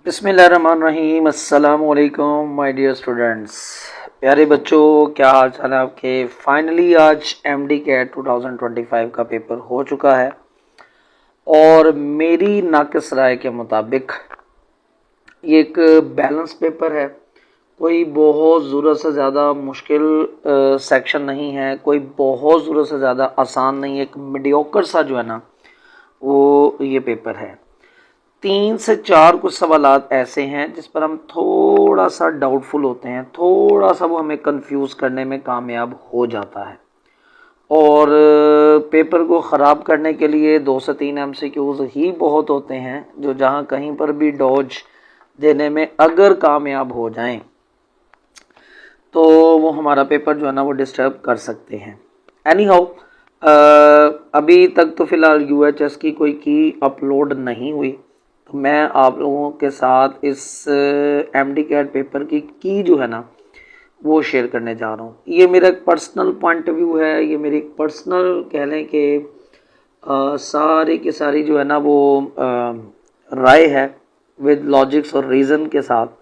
बिस्मिल्लाहिर्रहमानिर्रहीम। अस्सलाम वालेकुम माय डियर स्टूडेंट्स। प्यारे बच्चों, क्या हाल चाल है आपके। फाइनली आज एमडी कैट 2025 का पेपर हो चुका है और मेरी नाकिस राय के मुताबिक ये एक बैलेंस पेपर है। कोई बहुत ज़रूरत से ज़्यादा मुश्किल सेक्शन नहीं है, कोई बहुत ज़रूरत से ज़्यादा आसान नहीं है। एक मीडियोकर सा जो है ना वो ये पेपर है। 3 से 4 कुछ सवालात ऐसे हैं जिस पर हम थोड़ा सा डाउटफुल होते हैं, थोड़ा सा वो हमें कंफ्यूज करने में कामयाब हो जाता है और पेपर को ख़राब करने के लिए 2 से 3 एमसीक्यूज़ ही बहुत होते हैं जो जहां कहीं पर भी डॉज देने में अगर कामयाब हो जाएं तो वो हमारा पेपर जो है ना वो डिस्टर्ब कर सकते हैं। एनी हाउ अभी तक तो फ़िलहाल यूएचएस की कोई की अपलोड नहीं हुई, तो मैं आप लोगों के साथ इस एमडी कैट पेपर की जो है ना वो शेयर करने जा रहा हूँ। ये मेरा एक पर्सनल पॉइंट ऑफ व्यू है, ये मेरी एक पर्सनल कह लें कि सारी की सारी जो है ना वो राय है विद लॉजिक्स और रीज़न के साथ।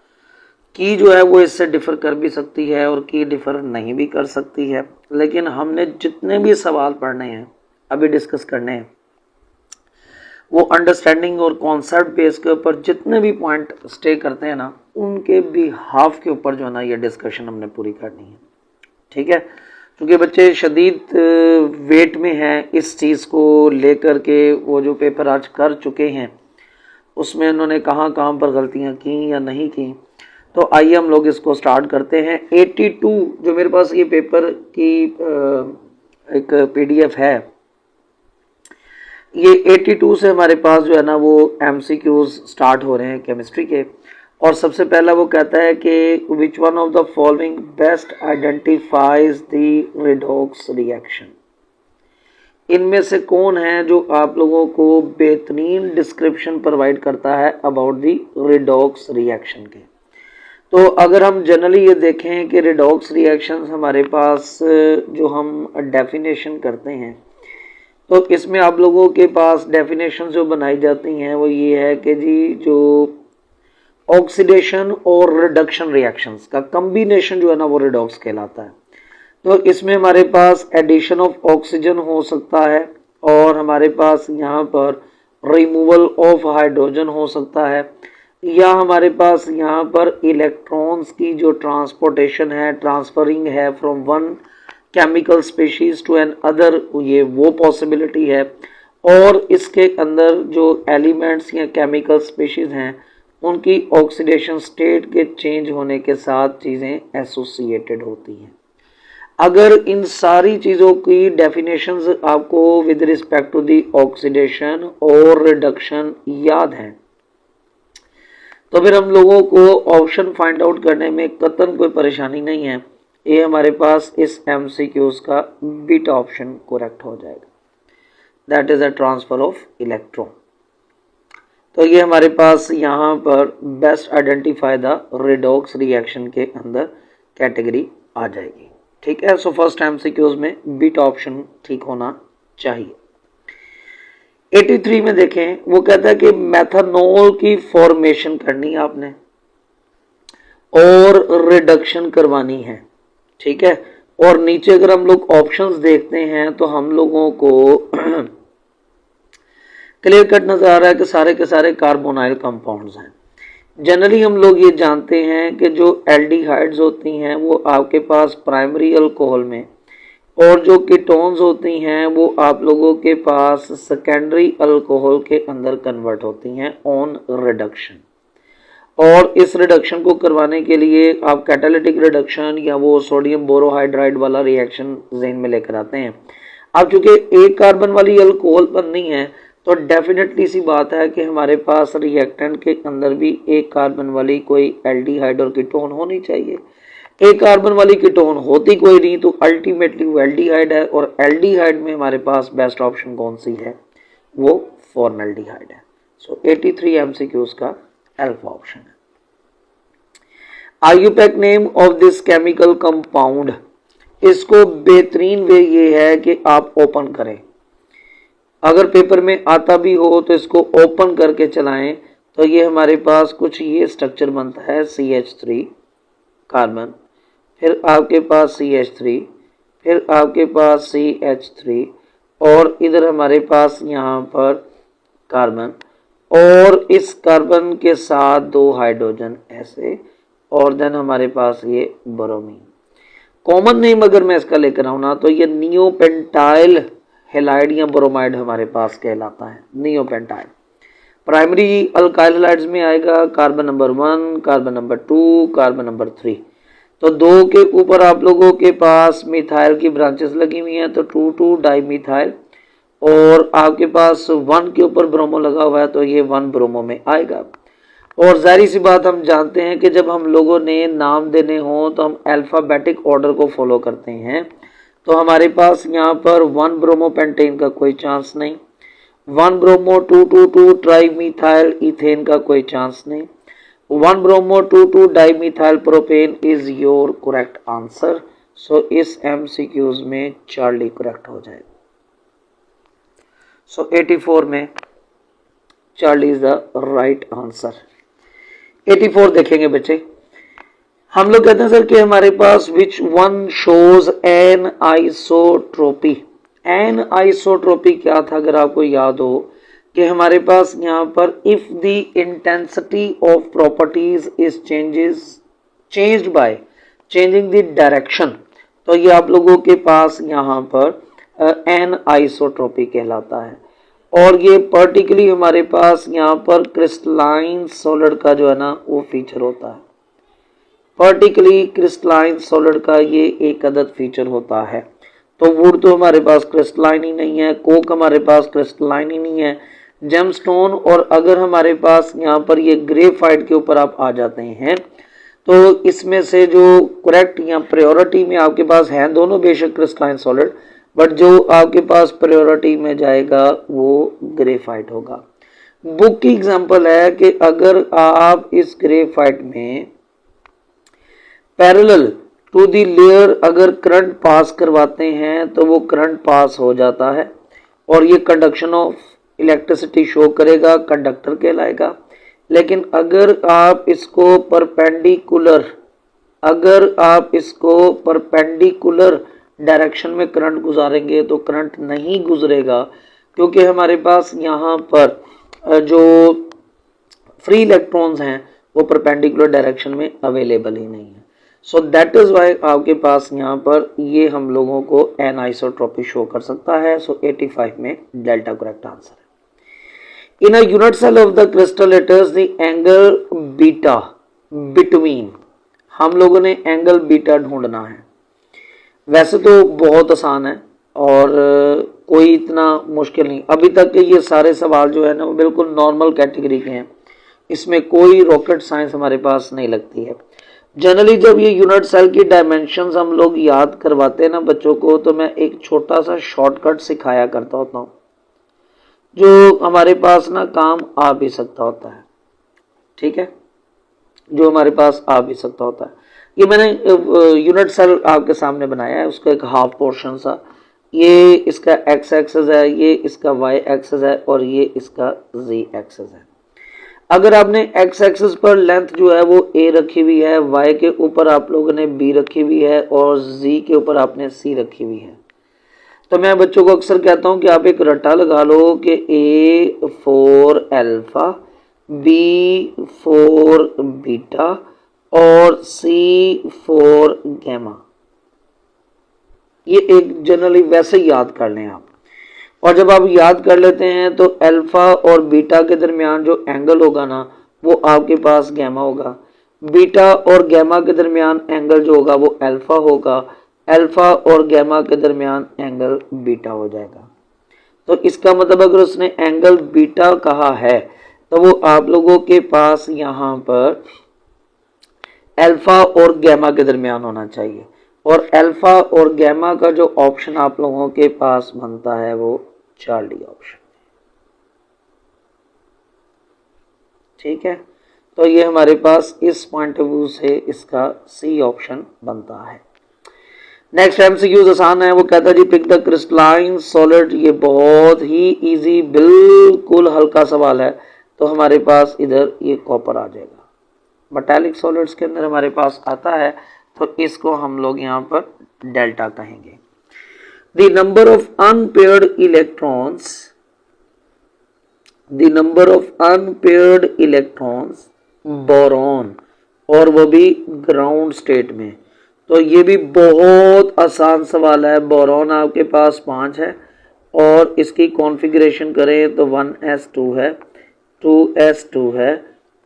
की जो है वो इससे डिफ़र कर भी सकती है और की डिफ़र नहीं भी कर सकती है, लेकिन हमने जितने भी सवाल पढ़ने हैं अभी डिस्कस करने हैं वो अंडरस्टैंडिंग और कॉन्सेप्ट बेस के ऊपर जितने भी पॉइंट स्टे करते हैं ना उनके भी हाफ के ऊपर जो है ना ये डिस्कशन हमने पूरी करनी है। ठीक है, क्योंकि बच्चे शदीद वेट में हैं इस चीज़ को लेकर के। वो जो पेपर आज कर चुके हैं उसमें उन्होंने कहाँ कहाँ पर गलतियाँ की या नहीं की। तो आइए हम लोग इसको स्टार्ट करते हैं। 82 जो मेरे पास ये पेपर की एक पीडीएफ है, ये 82 से हमारे पास जो है ना वो एमसीक्यूज स्टार्ट हो रहे हैं केमिस्ट्री के। और सबसे पहला वो कहता है कि which one of the following best identifies the redox reaction. इनमें से कौन है जो आप लोगों को बेहतरीन डिस्क्रिप्शन प्रोवाइड करता है अबाउट द रिडॉक्स रिएक्शन के। तो अगर हम जनरली ये देखें कि रिडॉक्स रिएक्शंस हमारे पास जो हम डेफिनेशन करते हैं तो इसमें आप लोगों के पास डेफिनेशन जो बनाई जाती हैं वो ये है कि जी जो ऑक्सीडेशन और रिडक्शन रिएक्शंस का कम्बिनेशन जो है ना वो रिडॉक्स कहलाता है। तो इसमें हमारे पास एडिशन ऑफ ऑक्सीजन हो सकता है और हमारे पास यहाँ पर रिमूवल ऑफ हाइड्रोजन हो सकता है, या हमारे पास यहाँ पर इलेक्ट्रॉन्स की जो ट्रांसपोर्टेशन है, ट्रांसफरिंग है from one chemical species to another, ये वो पॉसिबिलिटी है। और इसके अंदर जो एलिमेंट्स या केमिकल स्पीशीज हैं उनकी ऑक्सीडेशन स्टेट के चेंज होने के साथ चीज़ें एसोसिएटेड होती हैं। अगर इन सारी चीज़ों की डेफिनेशंस आपको with respect to the oxidation और रिडक्शन याद हैं तो फिर हम लोगों को ऑप्शन फाइंड आउट करने में कतई कोई परेशानी नहीं है। ये हमारे पास इस एमसीक्यूज का बीटा ऑप्शन करेक्ट हो जाएगा, that is a transfer of electron. तो ये हमारे पास यहाँ पर best identify the redox reaction के अंदर कैटेगरी आ जाएगी। ठीक है, सो फर्स्ट एमसीक्यूज में बीटा ऑप्शन ठीक होना चाहिए। 83 में देखें, वो कहता है कि मेथनॉल की फॉर्मेशन करनी है आपने और रिडक्शन करवानी है। ठीक है, और नीचे अगर हम लोग ऑप्शंस देखते हैं तो हम लोगों को क्लियर कट नजर आ रहा है कि सारे के सारे कार्बोनाइल कंपाउंड्स हैं। जनरली हम लोग ये जानते हैं कि जो एल्डिहाइड्स होती हैं वो आपके पास प्राइमरी अल्कोहल में, और जो कीटोन्स होती हैं वो आप लोगों के पास सेकेंडरी अल्कोहल के अंदर कन्वर्ट होती हैं ऑन रिडक्शन। और इस रिडक्शन को करवाने के लिए आप कैटालिटिक रिडक्शन या वो सोडियम बोरोहाइड्राइड वाला रिएक्शन ज़हन में लेकर आते हैं। अब चूंकि एक कार्बन वाली अल्कोहल बननी है तो डेफिनेटली सी बात है कि हमारे पास रिएक्टेंट के अंदर भी एक कार्बन वाली कोई एल्डिहाइड और कीटोन होनी चाहिए। एक कार्बन वाली कीटोन होती कोई नहीं तो अल्टीमेटली वो एल्डिहाइड है, और एल्डिहाइड में हमारे पास बेस्ट ऑप्शन कौन सी है, वो फॉर्मल्डिहाइड है। सो 83 एमसीक्यूज का अल्फा ऑप्शन है। IUPAC name of this chemical compound, इसको बेहतरीन वे ये है कि आप ओपन करें। अगर पेपर में आता भी हो तो इसको ओपन करके चलाएं तो ये हमारे पास कुछ ये स्ट्रक्चर बनता है CH3 कार्बन, फिर आपके पास CH3, फिर आपके पास CH3 और इधर हमारे पास यहाँ पर कार्बन और इस कार्बन के साथ 2 हाइड्रोजन ऐसे और देन हमारे पास ये ब्रोमीन। कॉमन नेम अगर मैं इसका लेकर आऊँ ना तो ये नियोपेंटाइल हेलाइड या ब्रोमाइड हमारे पास कहलाता है, नियोपेंटाइल। प्राइमरी अल्काइल हैलाइड्स में आएगा carbon number 1, carbon number 2, carbon number 3। तो 2 के ऊपर आप लोगों के पास मिथाइल की ब्रांचेस लगी हुई हैं तो 2,2 डाइमिथाइल और आपके पास 1 के ऊपर ब्रोमो लगा हुआ है तो ये 1 ब्रोमो में आएगा। और जाहिर सी बात हम जानते हैं कि जब हम लोगों ने नाम देने हों तो हम अल्फ़ाबेटिक ऑर्डर को फॉलो करते हैं। तो हमारे पास यहाँ पर 1 ब्रोमो पेंटेन का कोई चांस नहीं, 1 ब्रोमो 2,2,2 ट्राइमिथाइल इथेन का कोई चांस नहीं, 1 bromo 2,2 dimethyl propane is your correct answer. So इस MCQs में चार्ली करेक्ट हो जाएगा। सो 84 में Charlie is the right answer. 84 देखेंगे बच्चे, हम लोग कहते हैं सर कि हमारे पास which one shows anisotropy. Anisotropy क्या था अगर आपको याद हो कि हमारे पास यहाँ पर if the intensity of properties is changed by changing the direction, तो ये आप लोगों के पास यहाँ पर एन आइसोट्रोपी कहलाता है। और ये पर्टिकुलरली हमारे पास यहाँ पर क्रिस्टलाइन सॉलिड का जो है ना वो फीचर होता है, पर्टिकुलरली क्रिस्टलाइन सॉलिड का ये एक अदद फीचर होता है। तो वुड तो हमारे पास क्रिस्टलाइन ही नहीं है, कोक हमारे पास क्रिस्टलाइन ही नहीं है, जेमस्टोन और अगर हमारे पास यहाँ पर ये ग्रेफाइट के ऊपर आप आ जाते हैं तो इसमें से जो करेक्ट या प्रायोरिटी में आपके पास हैं दोनों बेशक क्रिस्टलाइन सॉलिड, बट जो आपके पास प्रायोरिटी में जाएगा वो ग्रेफाइट होगा। बुक की एग्जांपल है कि अगर आप इस ग्रेफाइट में पैरेलल टू दी लेयर अगर करंट पास करवाते हैं तो वो करंट पास हो जाता है और ये कंडक्शन ऑफ इलेक्ट्रिसिटी शो करेगा, कंडक्टर कहलाएगा। लेकिन अगर आप इसको परपेंडिकुलर डायरेक्शन में करंट गुजारेंगे तो करंट नहीं गुजरेगा, क्योंकि हमारे पास यहाँ पर जो फ्री इलेक्ट्रॉन्स हैं वो परपेंडिकुलर डायरेक्शन में अवेलेबल ही नहीं है। सो दैट इज वाई आपके पास यहाँ पर ये हम लोगों को एनाइसोट्रॉपी शो कर सकता है। सो 85 में डेल्टा करेक्ट आंसर है। In a unit cell of the crystal it is the angle beta between, हम लोगों ने एंगल बीटा ढूंढना है। वैसे तो बहुत आसान है और कोई इतना मुश्किल नहीं। अभी तक के ये सारे सवाल जो है ना वो बिल्कुल नॉर्मल कैटेगरी के हैं, इसमें कोई रॉकेट साइंस हमारे पास नहीं लगती है। जनरली जब ये यूनिट सेल की डायमेंशंस हम लोग याद करवाते हैं ना बच्चों को, तो मैं एक छोटा सा शॉर्टकट सिखाया करता होता हूँ जो हमारे पास ना काम आ भी सकता होता है, ठीक है, जो हमारे पास आ भी सकता होता है। ये मैंने यूनिट सेल आपके सामने बनाया है, उसका एक हाफ पोर्शन सा, ये इसका एक्स एक्सेस है, ये इसका वाई एक्सेस है और ये इसका जी एक्सेस है। अगर आपने एक्स एक्सिस पर लेंथ जो है वो ए रखी हुई है, वाई के ऊपर आप लोगों ने बी रखी हुई है और जी के ऊपर आपने सी रखी हुई है, तो मैं बच्चों को अक्सर कहता हूं कि आप एक रट्टा लगा लो कि A for alpha, B for beta और सी फॉर गैमा। ये एक जनरली वैसे याद कर लें आप, और जब आप याद कर लेते हैं तो अल्फा और बीटा के दरमियान जो एंगल होगा ना वो आपके पास गैमा होगा, बीटा और गैमा के दरमियान एंगल जो होगा वो अल्फा होगा, अल्फा और गैमा के दरमियान एंगल बीटा हो जाएगा। तो इसका मतलब अगर उसने एंगल बीटा कहा है तो वो आप लोगों के पास यहाँ पर अल्फा और गैमा के दरमियान होना चाहिए, और अल्फा और गैमा का जो ऑप्शन आप लोगों के पास बनता है वो चार्ली ऑप्शन, ठीक है। तो ये हमारे पास इस पॉइंट ऑफ व्यू से इसका सी ऑप्शन बनता है। नेक्स्ट एमसीक्यूज आसान है, वो कहता है जी पिक द क्रिस्टलाइन सॉलिड। ये बहुत ही इजी, बिल्कुल हल्का सवाल है, तो हमारे पास इधर ये कॉपर आ जाएगा। मेटालिक सॉलिड्स के अंदर हमारे पास आता है तो इसको हम लोग यहाँ पर डेल्टा कहेंगे। The number of unpaired electrons, the number of unpaired electrons boron, और वो भी ग्राउंड स्टेट में। तो ये भी बहुत आसान सवाल है। बोरॉन आपके पास 5 है और इसकी कॉन्फ़िगरेशन करें तो 1s2 है, 2s2 है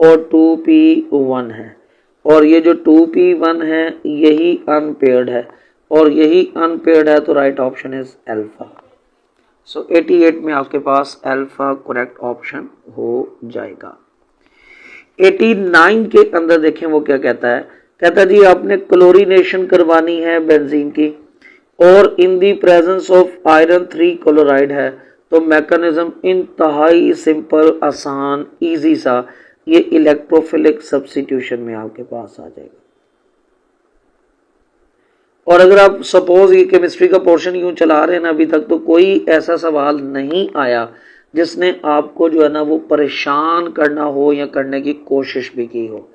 और 2p1 है, और ये जो 2p1 है यही अनपेयर्ड है, और यही अनपेयर्ड है तो राइट ऑप्शन इज अल्फा। सो 88 में आपके पास अल्फा करेक्ट ऑप्शन हो जाएगा। 89 के अंदर देखें वो क्या कहता है। कहता है जी आपने क्लोरीनेशन करवानी है बेंजीन की और in the presence of iron 3 chloride है, तो मैकेनिज्म इंतहाई सिंपल, आसान, इजी सा, ये इलेक्ट्रोफिलिक सब्स्टिट्यूशन में आपके पास आ जाएगा। और अगर आप सपोज ये केमिस्ट्री का पोर्शन यूं चला रहे हैं ना अभी तक, तो कोई ऐसा सवाल नहीं आया जिसने आपको जो है ना वो परेशान करना हो या करने की कोशिश भी की हो।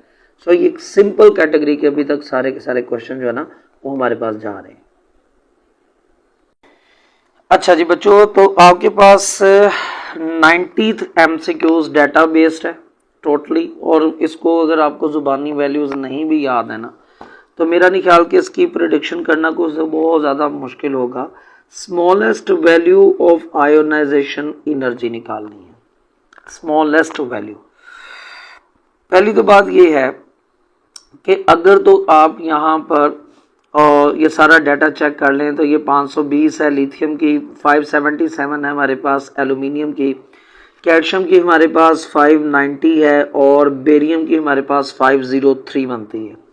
सो ये सिंपल कैटेगरी के अभी तक सारे के सारे क्वेश्चन जो है ना वो हमारे पास जा रहे हैं। अच्छा जी बच्चों, तो आपके पास 90th MCQs डाटा बेस्ड है टोटली, और इसको अगर आपको जुबानी वैल्यूज नहीं भी याद है ना तो मेरा नहीं ख्याल कि इसकी प्रेडिक्शन करना कुछ बहुत ज़्यादा मुश्किल होगा। Smallest value of ionization energy निकालनी है, स्मॉलेस्ट वैल्यू। पहली तो बात ये है कि अगर तो आप यहाँ पर और ये सारा डाटा चेक कर लें तो ये 520 है लिथियम की, 577 है हमारे पास एल्यूमिनियम की, कैल्शियम की हमारे पास 590 है और बेरियम की हमारे पास 503 बनती है।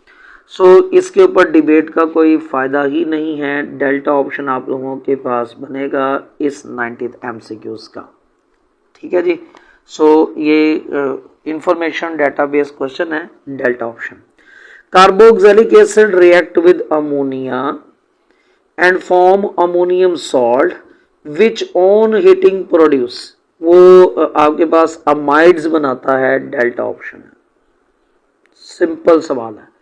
सो इसके ऊपर डिबेट का कोई फ़ायदा ही नहीं है। डेल्टा ऑप्शन आप लोगों के पास बनेगा इस 90th MCQs का। ठीक है जी। सो ये इंफॉर्मेशन डाटाबेस क्वेश्चन है, delta option. Carboxylic acid react with ammonia and form ammonium salt which on heating produce, वो आपके पास अमाइड्स बनाता है, डेल्टा ऑप्शन है। सिंपल सवाल है।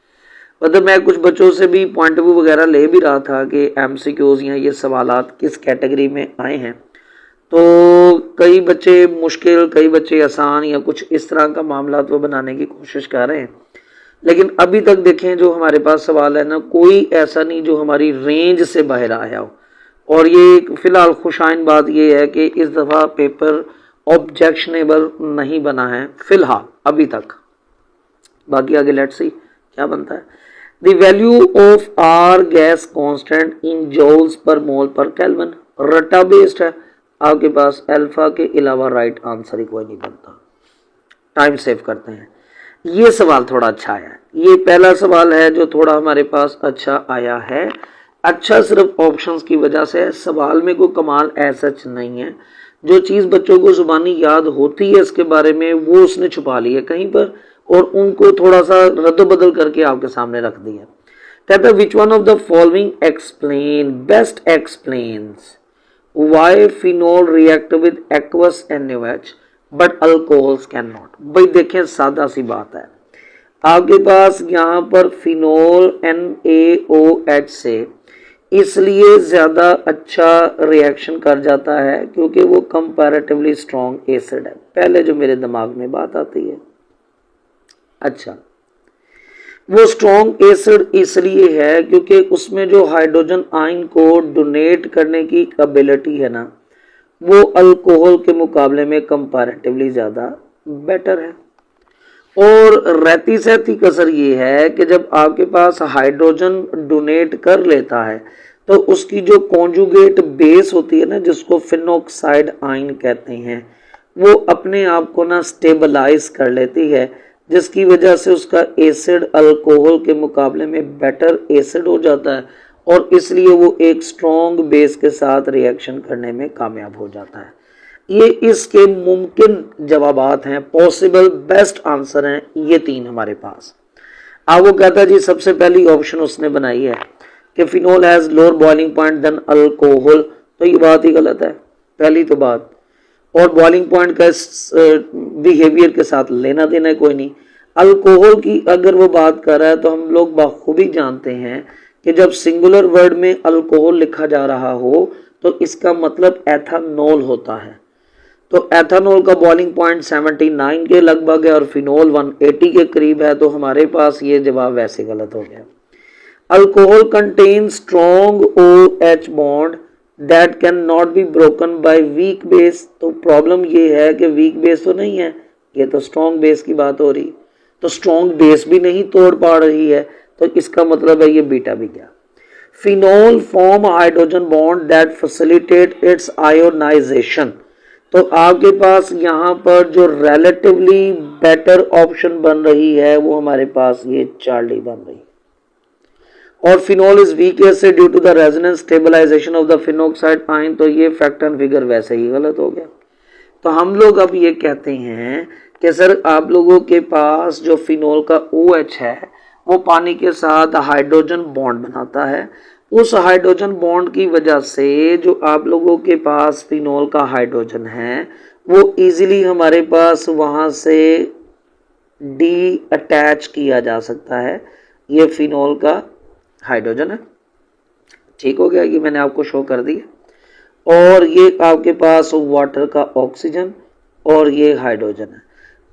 मतलब मैं कुछ बच्चों से भी पॉइंट ऑफ व्यू वगैरह ले भी रहा था कि MCQs या ये सवालात किस कैटेगरी में आए हैं, तो कई बच्चे मुश्किल, कई बच्चे आसान या कुछ इस तरह का मामला वो बनाने की कोशिश कर रहे हैं। लेकिन अभी तक देखें जो हमारे पास सवाल है ना, कोई ऐसा नहीं जो हमारी रेंज से बाहर आया हो। और ये फिलहाल खुशाइन बात ये है कि इस दफ़ा पेपर ऑब्जेक्शनेबल नहीं बना है फिलहाल अभी तक। बाकी आगे लेट्स सी क्या बनता है। The value of R gas constant in joules पर मोल पर केल्विन, रटा बेस्ड है आपके पास। अल्फा के अलावा राइट आंसर ही कोई नहीं बनता। टाइम सेव करते हैं। ये सवाल थोड़ा अच्छा आया है, ये पहला सवाल है जो थोड़ा हमारे पास अच्छा आया है। अच्छा सिर्फ ऑप्शंस की वजह से, सवाल में कोई कमाल ऐसा नहीं है। जो चीज़ बच्चों को जुबानी याद होती है इसके बारे में वो उसने छुपा ली है कहीं पर और उनको थोड़ा सा रद्द-बदल करके आपके सामने रख दिया। कहता है which one of the following explain, best explains why phenol react with aqueous NaOH but alcohols can not. भाई देखें सादा सी बात है, आपके पास यहाँ पर फिनोल NaOH से इसलिए ज़्यादा अच्छा रिएक्शन कर जाता है क्योंकि वो कंपैरेटिवली स्ट्रॉन्ग एसिड है। पहले जो मेरे दिमाग में बात आती है, अच्छा वो स्ट्रॉन्ग एसिड इसलिए है क्योंकि उसमें जो हाइड्रोजन आयन को डोनेट करने की एबिलिटी है ना वो अल्कोहल के मुकाबले में कंपैरेटिवली ज़्यादा बेटर है। और रहती सहती कसर ये है कि जब आपके पास हाइड्रोजन डोनेट कर लेता है तो उसकी जो कॉन्जुगेट बेस होती है ना, जिसको फिनोक्साइड आयन कहते हैं, वो अपने आप को ना स्टेबलाइज कर लेती है, जिसकी वजह से उसका एसिड अल्कोहल के मुकाबले में बेटर एसिड हो जाता है और इसलिए वो एक स्ट्रॉन्ग बेस के साथ रिएक्शन करने में कामयाब हो जाता है। ये इसके मुमकिन जवाबात हैं, पॉसिबल बेस्ट आंसर हैं ये 3 हमारे पास। अब वो कहता है जी सबसे पहली ऑप्शन उसने बनाई है कि phenol has lower boiling point than alcohol, तो ये बात ही गलत है पहली तो बात। और बॉइलिंग पॉइंट का इस बिहेवियर के साथ लेना देना कोई नहीं। अल्कोहल की अगर वो बात कर रहा है तो हम लोग बखूबी जानते हैं कि जब सिंगुलर वर्ड में अल्कोहल लिखा जा रहा हो तो इसका मतलब एथानॉल होता है। तो एथानॉल का बॉइलिंग पॉइंट 79 के लगभग है और फिनोल 180 के करीब है, तो हमारे पास ये जवाब वैसे गलत हो गया। Alcohol contain strong OH bond that can not be broken by weak base. तो प्रॉब्लम ये है कि वीक बेस तो नहीं है, ये तो स्ट्रॉन्ग बेस की बात हो रही, तो स्ट्रॉन्ग बेस भी नहीं तोड़ पा रही है, तो इसका मतलब है ये बीटा भी गया। Phenol form hydrogen bond that facilitate its ionization. तो आपके पास यहाँ पर जो रिलेटिवली बेटर ऑप्शन बन रही है वो हमारे पास ये चार्ली बन रही है। और phenol is weak acid due to the resonance stabilization of the phenoxide ion, तो ये फैक्ट एंड फिगर वैसे ही गलत हो गया। तो हम लोग अब ये कहते हैं कि सर आप लोगों के पास जो फिनोल का OH है वो पानी के साथ हाइड्रोजन बॉन्ड बनाता है। उस हाइड्रोजन बॉन्ड की वजह से जो आप लोगों के पास फिनोल का हाइड्रोजन है वो इजीली हमारे पास वहां से डी अटैच किया जा सकता है। ये फिनोल का हाइड्रोजन है, ठीक हो गया, ये मैंने आपको शो कर दिया। और ये आपके पास वाटर का ऑक्सीजन और ये हाइड्रोजन है।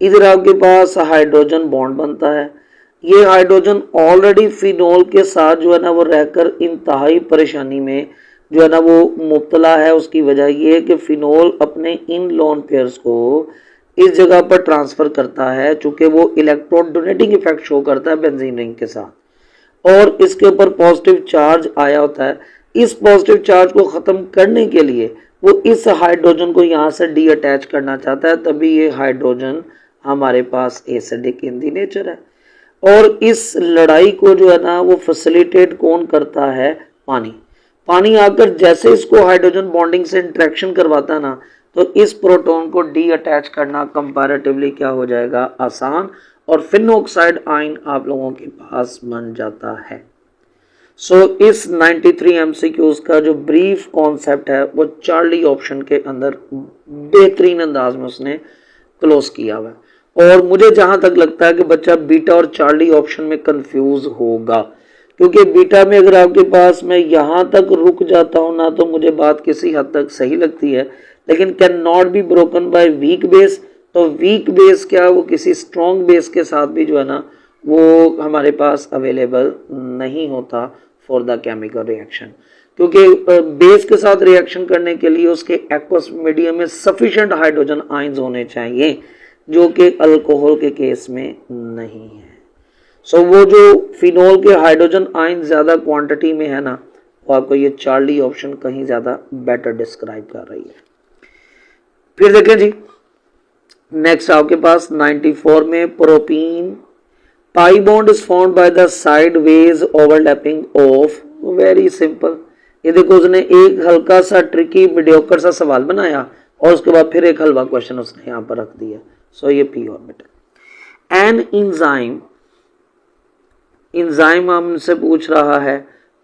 इधर आपके पास हाइड्रोजन बॉन्ड बनता है। ये हाइड्रोजन ऑलरेडी फिनोल के साथ जो है ना वो रहकर इंतहाई परेशानी में जो है ना वो मुब्तला है। उसकी वजह ये है कि फिनोल अपने इन लोन पेयर्स को इस जगह पर ट्रांसफर करता है, चूंकि वो इलेक्ट्रॉन डोनेटिंग इफेक्ट शो करता है बेंजीन रिंग के साथ, और इसके ऊपर पॉजिटिव चार्ज आया होता है। इस पॉजिटिव चार्ज को खत्म करने के लिए वो इस हाइड्रोजन को यहाँ से डी अटैच करना चाहता है, तभी ये हाइड्रोजन हमारे पास एसिडिक इन दी नेचर है। और इस लड़ाई को जो है ना वो फैसिलिटेट कौन करता है? पानी। पानी आकर जैसे इसको हाइड्रोजन बॉन्डिंग से इंटरेक्शन करवाता है ना, तो इस प्रोटॉन को डी अटैच करना कंपैरेटिवली क्या हो जाएगा? आसान, और फिनोक्साइड आयन आप लोगों के पास बन जाता है। सो इस 93 MCQs का जो ब्रीफ कॉन्सेप्ट है वो चार्ली ऑप्शन के अंदर बेहतरीन अंदाज में उसने क्लोज किया हुआ है। और मुझे जहां तक लगता है कि बच्चा बीटा और चार्ली ऑप्शन में कंफ्यूज होगा, क्योंकि बीटा में अगर आपके पास मैं यहां तक रुक जाता हूं ना तो मुझे बात किसी हद तक सही लगती है, लेकिन can not be broken by weak base. तो वीक बेस क्या, वो किसी स्ट्रॉन्ग बेस के साथ भी जो है ना वो हमारे पास अवेलेबल नहीं होता फॉर द केमिकल रिएक्शन, क्योंकि बेस के साथ रिएक्शन करने के लिए उसके एक्वस मीडियम में सफिशिएंट हाइड्रोजन आयंस होने चाहिए, जो कि अल्कोहल के केस में नहीं है। सो वो जो फिनोल के हाइड्रोजन आयन ज्यादा क्वांटिटी में है ना, वो आपको ये चार्ली ऑप्शन कहीं ज्यादा बेटर डिस्क्राइब कर रही है। फिर देखें जी, नेक्स्ट आपके पास 94 में propene pi bond is formed by the sideways overlapping of. Very simple, ये देखो उसने एक हल्का सा ट्रिकी मीडियोकर सा सवाल बनाया और उसके बाद फिर एक हलवा क्वेश्चन उसने यहाँ पर रख दिया। सो ये पी ऑर्बिटल। एन इंजाइम हमसे पूछ रहा है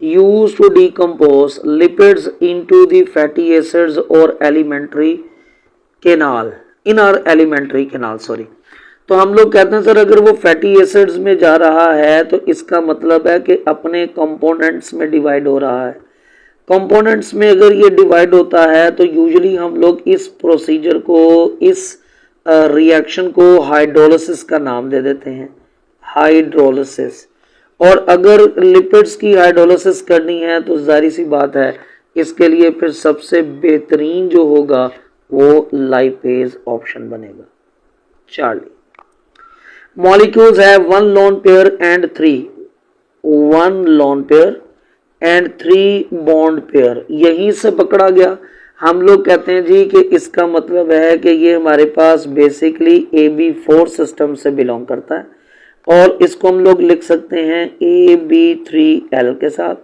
use to decompose lipids into the fatty acids और alimentary canal in our alimentary canal sorry. तो हम लोग कहते हैं सर अगर वो फैटी एसिड्स में जा रहा है तो इसका मतलब है कि अपने कंपोनेंट्स में डिवाइड हो रहा है। कंपोनेंट्स में अगर ये डिवाइड होता है तो यूजुअली हम लोग इस प्रोसीजर को, इस रिएक्शन को हाइड्रोलिसिस का नाम दे देते हैं, हाइड्रोलिसिस। और अगर लिपिड्स की हाइड्रोलिसिस करनी है तो जाहिर सी बात है इसके लिए फिर सबसे बेहतरीन जो होगा वो लाइपेज ऑप्शन बनेगा, Charlie. Molecules have one lone pair and three bond pair. यहीं से पकड़ा गया। हम लोग कहते हैं जी कि इसका मतलब है कि ये हमारे पास बेसिकली AB4 सिस्टम से बिलोंग करता है, और इसको हम लोग लिख सकते हैं AB3L के साथ।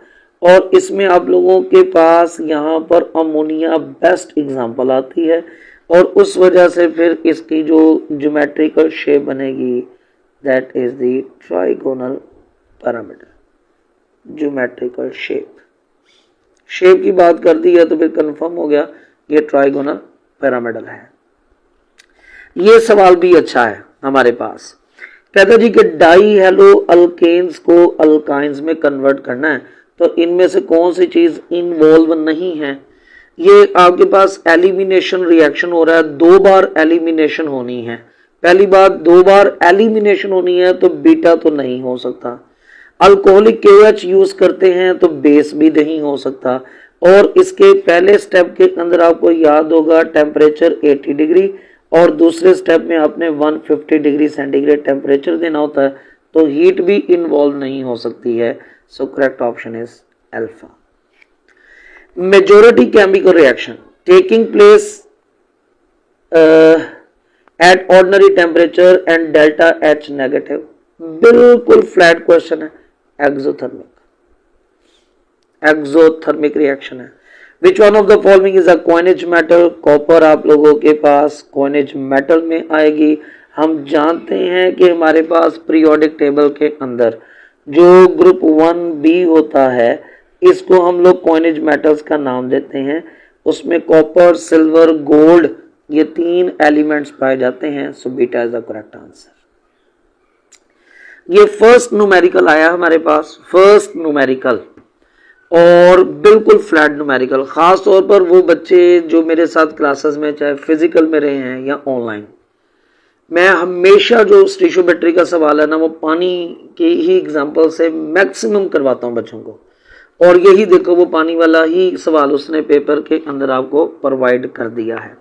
और इसमें आप लोगों के पास यहाँ पर अमोनिया बेस्ट एग्जांपल आती है, और उस वजह से फिर इसकी जो ज्योमेट्रिकल शेप बनेगी that is the trigonal pyramid. Geometrical shape की बात कर दी है तो फिर कंफर्म हो गया ये ट्राइगोनल पिरामिडल है। ये सवाल भी अच्छा है हमारे पास। कहता जी कि डाई हेलो अल्केन्स को अल्काइंस में कन्वर्ट करना है, तो इनमें से कौन सी चीज इन्वॉल्व नहीं है? ये आपके पास एलिमिनेशन रिएक्शन हो रहा है, 2 बार एलिमिनेशन होनी है। पहली बात 2 बार एलिमिनेशन होनी है तो बीटा तो नहीं हो सकता। अल्कोहलिक KOH यूज करते हैं तो बेस भी नहीं हो सकता। और इसके पहले स्टेप के अंदर आपको याद होगा टेम्परेचर 80 डिग्री और दूसरे स्टेप में आपने 150 डिग्री सेंटीग्रेड टेम्परेचर देना होता है, तो हीट भी इन्वॉल्व नहीं हो सकती है। So correct option is alpha. Majority chemical reaction taking place at ordinary temperature and delta H negative, बिल्कुल फ्लैट क्वेश्चन है। एक्सोथर्मिक रिएक्शन है। Which one of the following is a coinage metal? Copper आप लोगों के पास coinage metal में आएगी। हम जानते हैं कि हमारे पास पीरियोडिक टेबल के अंदर जो ग्रुप 1B होता है, इसको हम लोग कॉइनेज मेटल्स का नाम देते हैं। उसमें कॉपर, सिल्वर, गोल्ड, ये 3 एलिमेंट्स पाए जाते हैं। So beta is the correct answer. ये फर्स्ट न्यूमेरिकल आया हमारे पास, फर्स्ट न्यूमेरिकल, और बिल्कुल फ्लैट न्यूमेरिकल। खास तौर पर वो बच्चे जो मेरे साथ क्लासेस में चाहे फिजिकल में रहे हैं या ऑनलाइन, मैं हमेशा जो स्टीशियोमेट्री का सवाल है ना, वो पानी के ही एग्जांपल से मैक्सिमम करवाता हूँ बच्चों को। और यही देखो वो पानी वाला ही सवाल उसने पेपर के अंदर आपको प्रोवाइड कर दिया है।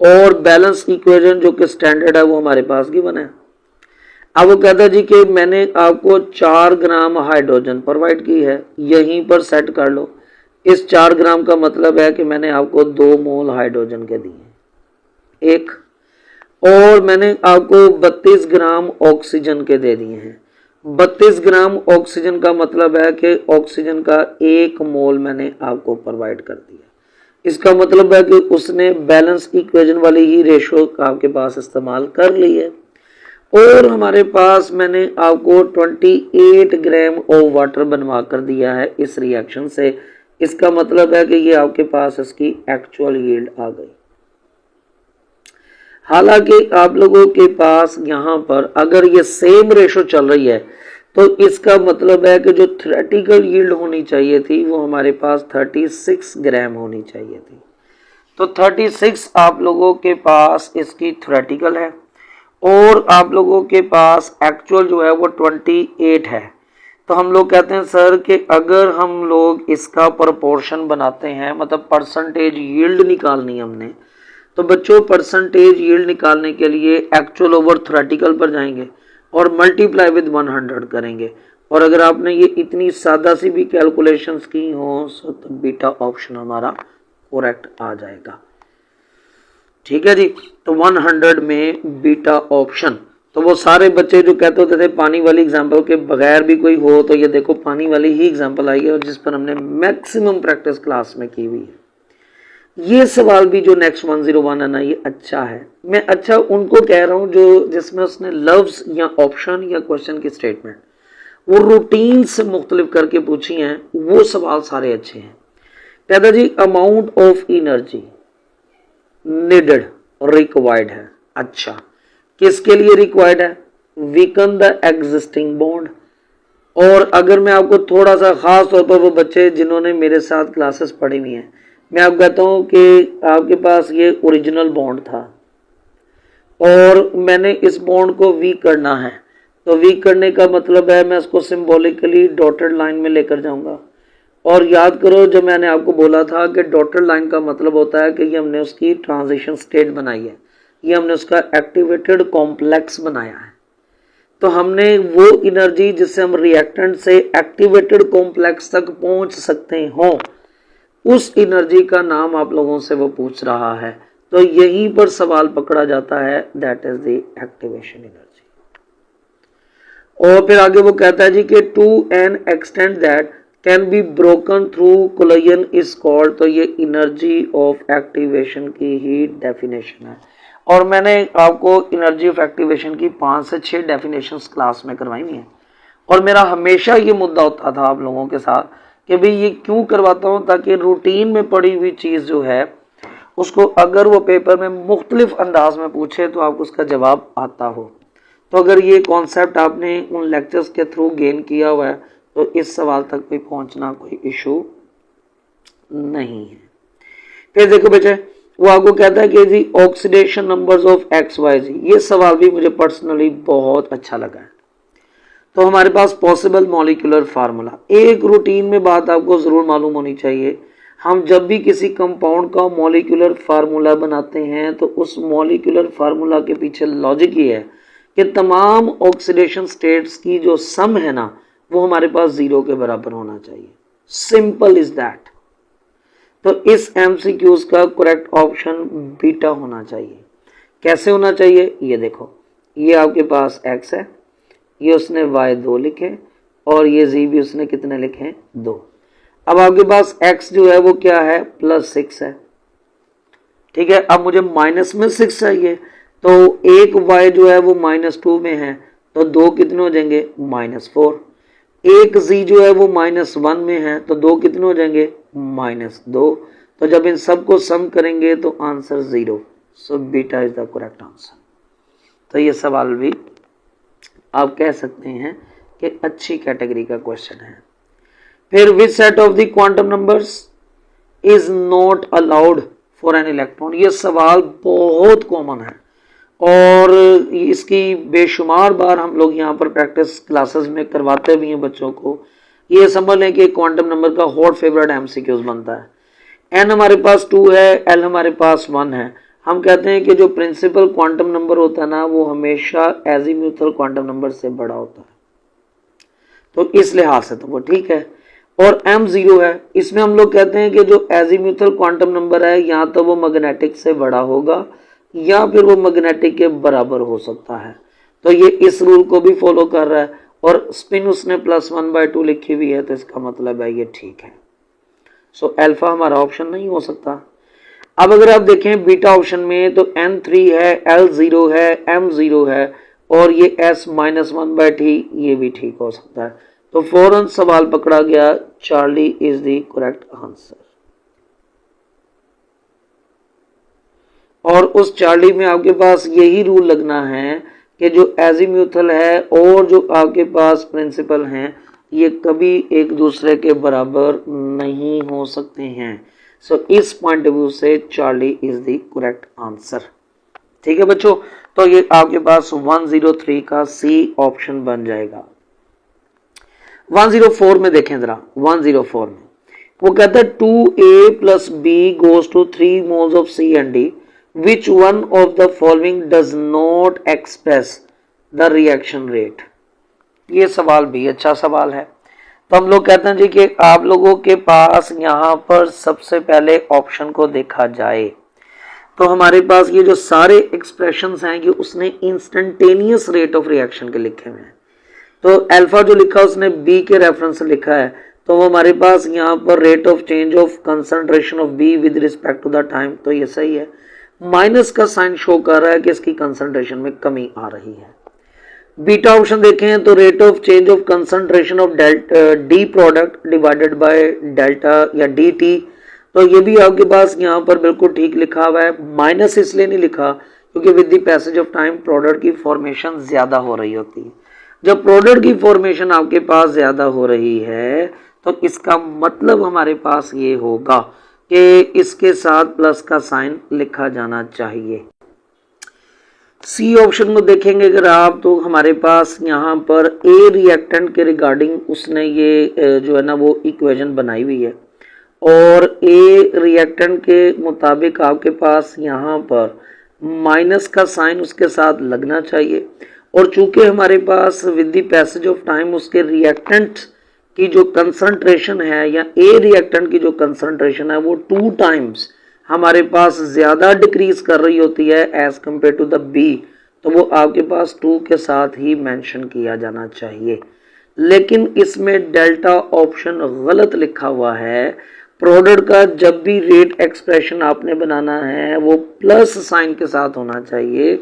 और बैलेंस इक्वेशन जो कि स्टैंडर्ड है वो हमारे पास गिवन है। अब वो कहता है जी कि मैंने आपको 4 ग्राम हाइड्रोजन प्रोवाइड की है, यहीं पर सेट कर लो। इस 4 ग्राम का मतलब है कि मैंने आपको 2 मोल हाइड्रोजन के दिए एक, और मैंने आपको 32 ग्राम ऑक्सीजन के दे दिए हैं। 32 ग्राम ऑक्सीजन का मतलब है कि ऑक्सीजन का 1 मोल मैंने आपको प्रोवाइड कर दिया। इसका मतलब है कि उसने बैलेंस इक्वेशन वाली ही रेशो आपके पास इस्तेमाल कर ली है। और हमारे पास मैंने आपको 28 ग्राम ऑफ वाटर बनवा कर दिया है इस रिएक्शन से। इसका मतलब है कि ये आपके पास इसकी एक्चुअल यील्ड आ गई। हालांकि आप लोगों के पास यहाँ पर अगर ये सेम रेशो चल रही है तो इसका मतलब है कि जो थ्योरेटिकल यील्ड होनी चाहिए थी वो हमारे पास 36 ग्राम होनी चाहिए थी। तो 36 आप लोगों के पास इसकी थ्योरेटिकल है और आप लोगों के पास एक्चुअल जो है वो 28 है। तो हम लोग कहते हैं सर कि अगर हम लोग इसका प्रोपोर्शन बनाते हैं, मतलब परसेंटेज यील्ड निकालनी है हमने, तो बच्चों परसेंटेज यील्ड निकालने के लिए एक्चुअल ओवर थ्योरेटिकल पर जाएंगे और मल्टीप्लाई विद 100 करेंगे। और अगर आपने ये इतनी सादा सी भी कैलकुलेशंस की हो तो बीटा ऑप्शन हमारा करेक्ट आ जाएगा। ठीक है जी, तो 100 में बीटा ऑप्शन। तो वो सारे बच्चे जो कहते होते थे पानी वाली एग्जांपल के बगैर भी कोई हो, तो ये देखो पानी वाली ही एग्जांपल आई है और जिस पर हमने मैक्सिमम प्रैक्टिस क्लास में की हुई है। ये सवाल भी जो नेक्स्ट 101 है ना, ये अच्छा है। मैं अच्छा उनको कह रहा हूं जो जिसमें उसने लफ्ज या ऑप्शन या क्वेश्चन की स्टेटमेंट वो रूटीन से मुख्तलिफ करके पूछी हैं, वो सवाल सारे अच्छे हैं। कहता जी amount of energy needed required है। अच्छा, किसके लिए रिक्वायर्ड है? Weaken the existing bond. और अगर मैं आपको थोड़ा सा खास तौर पर वो बच्चे जिन्होंने मेरे साथ क्लासेस पढ़ी हुई हैं, मैं आपको कहता हूँ कि आपके पास ये ओरिजिनल बॉन्ड था और मैंने इस बॉन्ड को वीक करना है, तो वीक करने का मतलब है मैं इसको सिंबॉलिकली डॉटेड लाइन में लेकर जाऊंगा। और याद करो जब मैंने आपको बोला था कि डॉटेड लाइन का मतलब होता है कि ये हमने उसकी ट्रांजिशन स्टेट बनाई है, ये हमने उसका एक्टिवेटेड कॉम्प्लेक्स बनाया है। तो हमने वो एनर्जी जिससे हम रिएक्टेंट से एक्टिवेटेड कॉम्प्लेक्स तक पहुंच सकते हो, उस एनर्जी का नाम आप लोगों से वो पूछ रहा है। तो यहीं पर सवाल पकड़ा जाता है, that is the activation energy. और फिर आगे वो कहता है जी कि to an extent that can be broken through collision is called. तो ये एनर्जी ऑफ एक्टिवेशन की ही डेफिनेशन है। और मैंने आपको एनर्जी ऑफ एक्टिवेशन की 5 से 6 डेफिनेशंस क्लास में करवाई हुई हैं। और मेरा हमेशा ये मुद्दा होता था आप लोगों के साथ कि भाई ये क्यों करवाता हूँ, ताकि रूटीन में पड़ी हुई चीज़ जो है उसको अगर वो पेपर में मुख्तलिफ अंदाज में पूछे तो आपको उसका जवाब आता हो। तो अगर ये कॉन्सेप्ट आपने उन लेक्चर्स के थ्रू गेन किया हुआ है तो इस सवाल तक भी पहुंचना कोई इशू नहीं है। फिर देखो बच्चे, वो आपको कहता है कि जी oxidation numbers of X Y Z, ये सवाल भी मुझे पर्सनली बहुत अच्छा लगा है। तो हमारे पास पॉसिबल मॉलिक्यूलर फार्मूला, एक रूटीन में बात आपको जरूर मालूम होनी चाहिए। हम जब भी किसी कंपाउंड का मॉलिक्यूलर फार्मूला बनाते हैं तो उस मॉलिक्यूलर फार्मूला के पीछे लॉजिक ये है कि तमाम ऑक्सीडेशन स्टेट्स की जो सम है ना वो हमारे पास 0 के बराबर होना चाहिए। Simple is that. तो इस एमसीक्यूज का करेक्ट ऑप्शन बीटा होना चाहिए। कैसे होना चाहिए ये देखो, ये आपके पास x है, ये उसने y2 लिखे और ये z भी उसने कितने लिखे 2। अब आपके पास x जो है वो क्या है +6 है, ठीक है। अब मुझे माइनस में 6 चाहिए तो एक y जो है वो -2 में है तो 2 कितने हो जाएंगे -4। एक z जो है वो -1 में है तो 2 कितने हो जाएंगे -2। तो जब इन सब को सम करेंगे तो answer 0। So beta is the correct answer. तो ये सवाल भी आप कह सकते हैं कि अच्छी कैटेगरी का क्वेश्चन है। फिर which set of the quantum numbers is not allowed for an electron, ये सवाल बहुत कॉमन है और इसकी बेशुमार बार हम लोग यहाँ पर प्रैक्टिस क्लासेस में करवाते भी हैं बच्चों को। ये समझ लें कि क्वांटम नंबर का हॉट फेवरेट एमसीक्यूज बनता है। एन हमारे पास 2 है, एल हमारे पास 1 है। हम कहते हैं कि जो प्रिंसिपल क्वांटम नंबर होता है ना वो हमेशा एजीम्यूथल क्वांटम नंबर से बड़ा होता है, तो इस लिहाज से तो वो ठीक है। और m 0 है, इसमें हम लोग कहते हैं कि जो एजीम्यूथल क्वांटम नंबर है या तो वो मैग्नेटिक से बड़ा होगा या फिर वो मैग्नेटिक के बराबर हो सकता है। तो ये इस रूल को भी फॉलो कर रहा है और स्पिन उसने +1/2 लिखी हुई है तो इसका मतलब है ये ठीक है। सो अल्फा हमारा ऑप्शन नहीं हो सकता। अब अगर आप देखें बीटा ऑप्शन में तो n3 है, l0 है, m0 है और ये s -1/t ये भी ठीक हो सकता है। तो फौरन सवाल पकड़ा गया, Charlie is the correct answer. और उस चार्ली में आपके पास यही रूल लगना है कि जो एजीम्यूथल है और जो आपके पास प्रिंसिपल हैं ये कभी एक दूसरे के बराबर नहीं हो सकते हैं। सो इस पॉइंट ऑफ व्यू से Charlie is the correct answer. ठीक है बच्चों, तो ये आपके पास 103 का सी ऑप्शन बन जाएगा। 104 में देखें जरा, 104 में वो कहता है 2a + b goes to 3 moles of C and D, which one of the following does not express the reaction rate। ये सवाल भी अच्छा सवाल है। तो हम लोग कहते हैं जी कि आप लोगों के पास यहाँ पर सबसे पहले ऑप्शन को देखा जाए तो हमारे पास ये जो सारे एक्सप्रेशंस हैं कि उसने इंस्टेंटेनियस रेट ऑफ रिएक्शन के लिखे हुए हैं। तो अल्फा जो लिखा उसने बी के रेफरेंस से लिखा है तो वो हमारे पास यहाँ पर rate of change of concentration of B with respect to the time, तो ये सही है। माइनस का साइन शो कर रहा है कि इसकी कंसंट्रेशन में कमी आ रही है। बीटा ऑप्शन देखें तो rate of change of concentration of D product divided by delta या डी टी, तो ये भी आपके पास यहाँ पर बिल्कुल ठीक लिखा हुआ है। माइनस इसलिए नहीं लिखा क्योंकि with the passage of time product की फॉर्मेशन ज्यादा हो रही होती है। जब प्रोडक्ट की फॉर्मेशन आपके पास ज्यादा हो रही है तो इसका मतलब हमारे पास ये होगा कि इसके साथ प्लस का साइन लिखा जाना चाहिए। सी ऑप्शन को देखेंगे अगर आप तो हमारे पास यहाँ पर ए रिएक्टेंट के रिगार्डिंग उसने ये जो है ना वो इक्वेशन बनाई हुई है और ए रिएक्टेंट के मुताबिक आपके पास यहाँ पर माइनस का साइन उसके साथ लगना चाहिए। और चूंकि हमारे पास with the passage of time उसके रिएक्टेंट की जो कंसंट्रेशन है या ए रिएक्टेंट की जो कंसंट्रेशन है वो 2 टाइम्स हमारे पास ज्यादा डिक्रीज कर रही होती है as compare to the B, तो वो आपके पास 2 के साथ ही मेंशन किया जाना चाहिए। लेकिन इसमें डेल्टा ऑप्शन गलत लिखा हुआ है। प्रोडक्ट का जब भी रेट एक्सप्रेशन आपने बनाना है वो प्लस साइन के साथ होना चाहिए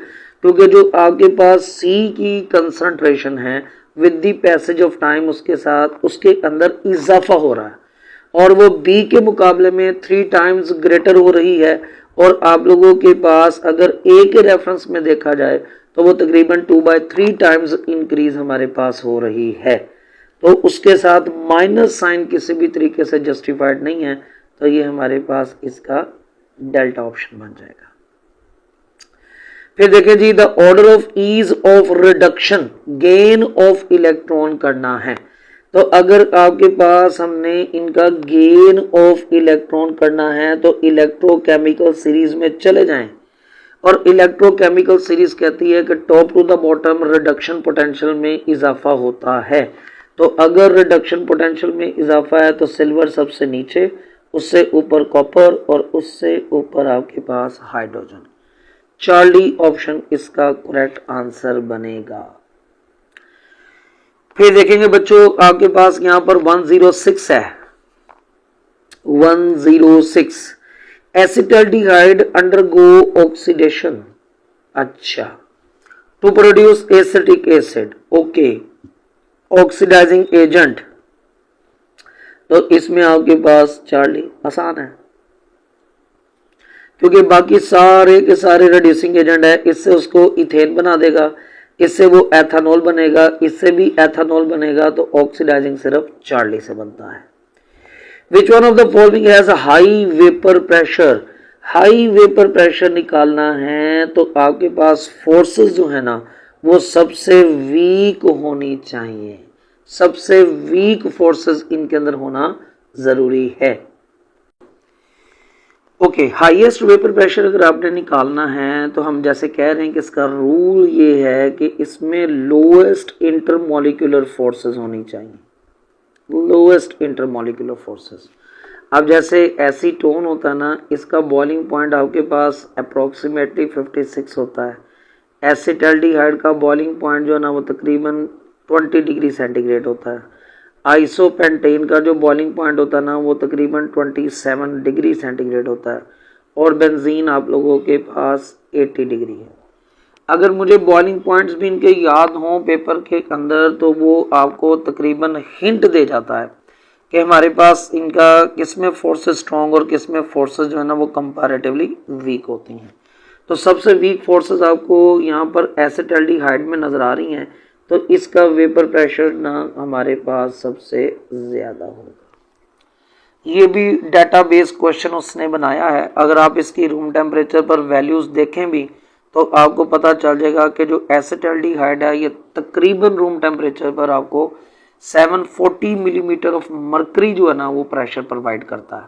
क्योंकि जो आपके पास सी की कंसंट्रेशन है with the passage of time उसके साथ उसके अंदर इजाफा हो रहा है और वो बी के मुकाबले में 3 टाइम्स ग्रेटर हो रही है और आप लोगों के पास अगर ए के रेफरेंस में देखा जाए तो वो तकरीबन 2/3 टाइम्स इंक्रीज हमारे पास हो रही है। तो उसके साथ माइनस साइन किसी भी तरीके से जस्टिफाइड नहीं है, तो ये हमारे पास इसका डेल्टा ऑप्शन बन जाएगा। फिर देखें जी, the order of ease of reduction gain of electron करना है। तो अगर आपके पास हमने इनका गेन ऑफ इलेक्ट्रॉन करना है तो इलेक्ट्रोकेमिकल सीरीज में चले जाएं, और इलेक्ट्रोकेमिकल सीरीज कहती है कि top to the bottom reduction potential में इजाफा होता है। तो अगर रिडक्शन पोटेंशियल में इजाफा है तो सिल्वर सबसे नीचे, उससे ऊपर कॉपर और उससे ऊपर आपके पास हाइड्रोजन। चार्ली ऑप्शन इसका करेक्ट आंसर बनेगा। फिर देखेंगे बच्चों, आपके पास यहां पर 106 है। 106 एसिटाल्डिहाइड अंडरगो ऑक्सीडेशन, अच्छा, to produce acetic acid, okay, oxidizing agent. तो इसमें आपके पास चार्ली आसान है, क्योंकि बाकी सारे के सारे रिड्यूसिंग एजेंट है। इससे उसको इथेन बना देगा, इससे वो एथेनॉल बनेगा, इससे भी एथेनॉल बनेगा, तो ऑक्सीडाइजिंग सिर्फ चार्ली से बनता है। Which one of the following has high vapour pressure, high vapour pressure निकालना है तो आपके पास फोर्सेस जो है ना वो सबसे वीक होनी चाहिए, सबसे वीक फोर्सेस इनके अंदर होना जरूरी है। ओके, हाईएस्ट वेपर प्रेशर अगर आपने निकालना है तो हम जैसे कह रहे हैं कि इसका रूल ये है कि इसमें लोएस्ट इंटरमॉलिक्यूलर फोर्सेस होनी चाहिए, लोएस्ट इंटरमॉलिक्यूलर फोर्सेस। अब जैसे एसीटोन होता है ना, इसका बॉइलिंग पॉइंट आपके पास अप्रोक्सीमेटली 56 होता है। एसिटाल्डिहाइड का बॉइलिंग पॉइंट जो है ना वो तकरीबन 20 डिग्री सेंटीग्रेड होता है। आइसोपेंटेन का जो बॉइलिंग पॉइंट होता है ना वो तकरीबन 27 डिग्री सेंटीग्रेड होता है, और बेंजीन आप लोगों के पास 80 डिग्री है। अगर मुझे बॉइलिंग पॉइंट्स भी इनके याद हों पेपर के अंदर तो वो आपको तकरीबन हिंट दे जाता है कि हमारे पास इनका किस में फोर्सेस स्ट्रॉन्ग और किस में फोर्सेस जो है ना वो कंपैरेटिवली वीक होती हैं। तो सबसे वीक फोर्सेस आपको यहाँ पर एसिटाल्डिहाइड में नज़र आ रही हैं, तो इसका वेपर प्रेशर ना हमारे पास सबसे ज़्यादा होगा। ये भी डेटाबेस क्वेश्चन उसने बनाया है। अगर आप इसकी रूम टेम्परेचर पर वैल्यूज़ देखें भी तो आपको पता चल जाएगा कि जो एसिटाल्डिहाइड है ये तकरीबन रूम टेम्परेचर पर आपको 740 मिलीमीटर ऑफ मर्करी जो है ना वो प्रेशर प्रोवाइड करता है।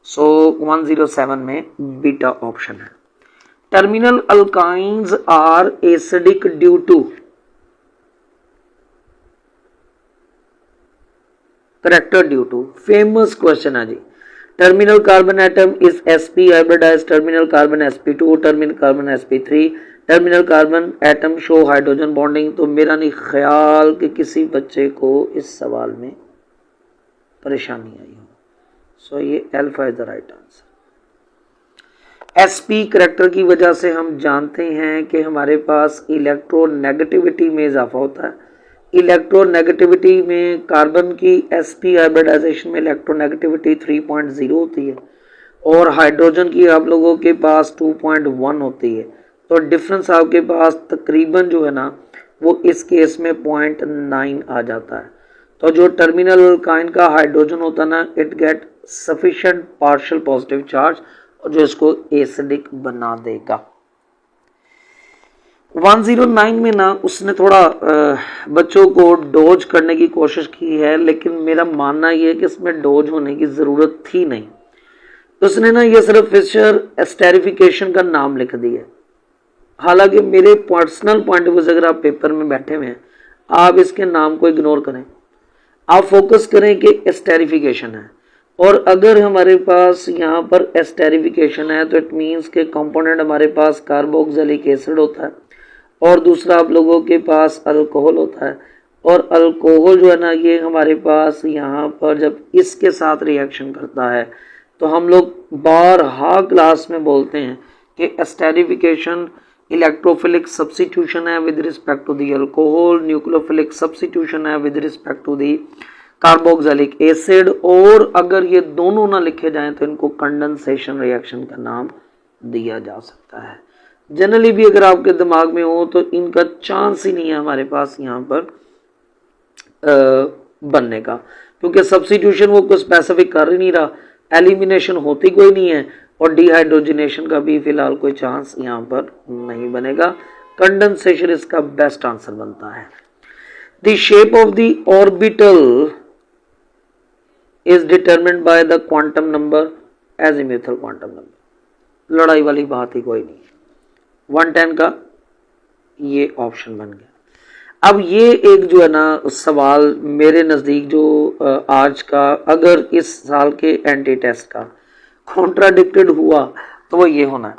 सो 107 में बीटा ऑप्शन है। Terminal alkynes are acidic due to, character due to, famous question है जी। Terminal carbon atom is sp hybridized, terminal carbon sp2, terminal carbon sp3, terminal carbon atom show hydrogen bonding. तो मेरा नहीं ख्याल कि किसी बच्चे को इस सवाल में परेशानी आई हो। सो ये alpha is the right answer. sp character की वजह से हम जानते हैं कि हमारे पास इलेक्ट्रोनेगेटिविटी में इजाफा होता है। इलेक्ट्रोनेगेटिविटी में कार्बन की sp हाइब्रिडाइजेशन में इलेक्ट्रोनेगेटिविटी 3.0 होती है और हाइड्रोजन की आप लोगों के पास 2.1 होती है। तो डिफरेंस आपके पास तकरीबन जो है ना वो इस केस में 0.9 आ जाता है। तो जो टर्मिनल अल्काइन का हाइड्रोजन होता है ना, it get sufficient partial positive charge और जो इसको एसिडिक बना देगा। 109 में ना उसने थोड़ा बच्चों को डोज करने की कोशिश की है, लेकिन मेरा मानना ये है कि इसमें डोज होने की ज़रूरत थी नहीं। तो उसने ना ये सिर्फ फिशर एस्टेरिफिकेशन का नाम लिख दिया। हालांकि मेरे पर्सनल पॉइंट ऑफ व्यू से अगर आप पेपर में बैठे हुए हैं, आप इसके नाम को इग्नोर करें, आप फोकस करें कि एस्टेरिफिकेशन है। और अगर हमारे पास यहाँ पर एस्टेरिफिकेशन है तो इट मीन्स के कंपोनेंट हमारे पास कार्बोक्सिलिक एसिड होता है और दूसरा आप लोगों के पास अल्कोहल होता है। और अल्कोहल जो है ना ये हमारे पास यहाँ पर जब इसके साथ रिएक्शन करता है तो हम लोग बारहा क्लास में बोलते हैं कि एस्टेरिफिकेशन इलेक्ट्रोफिलिक सब्स्टिट्यूशन है with respect to the alcohol, nucleophilic substitution है with respect to the carboxylic acid. और अगर ये दोनों ना लिखे जाएं तो इनको कंडेंसेशन रिएक्शन का नाम दिया जा सकता है। जनरली भी अगर आपके दिमाग में हो तो इनका चांस ही नहीं है हमारे पास यहाँ पर बनने का, क्योंकि सब्स्टिट्यूशन वो कोई स्पेसिफिक कर ही नहीं रहा, एलिमिनेशन होती कोई नहीं है, और डिहाइड्रोजनेशन का भी फिलहाल कोई चांस यहाँ पर नहीं बनेगा। कंडेंसेशन इसका बेस्ट आंसर बनता है। The shape of the orbital is determined by the quantum number azimuthal quantum number. लड़ाई वाली बात ही कोई नहीं, 110 का ये ऑप्शन बन गया। अब ये एक जो है ना सवाल मेरे नज़दीक जो आज का अगर इस साल के एंटी टेस्ट का कॉन्ट्राडिक्टेड हुआ तो वो ये होना है।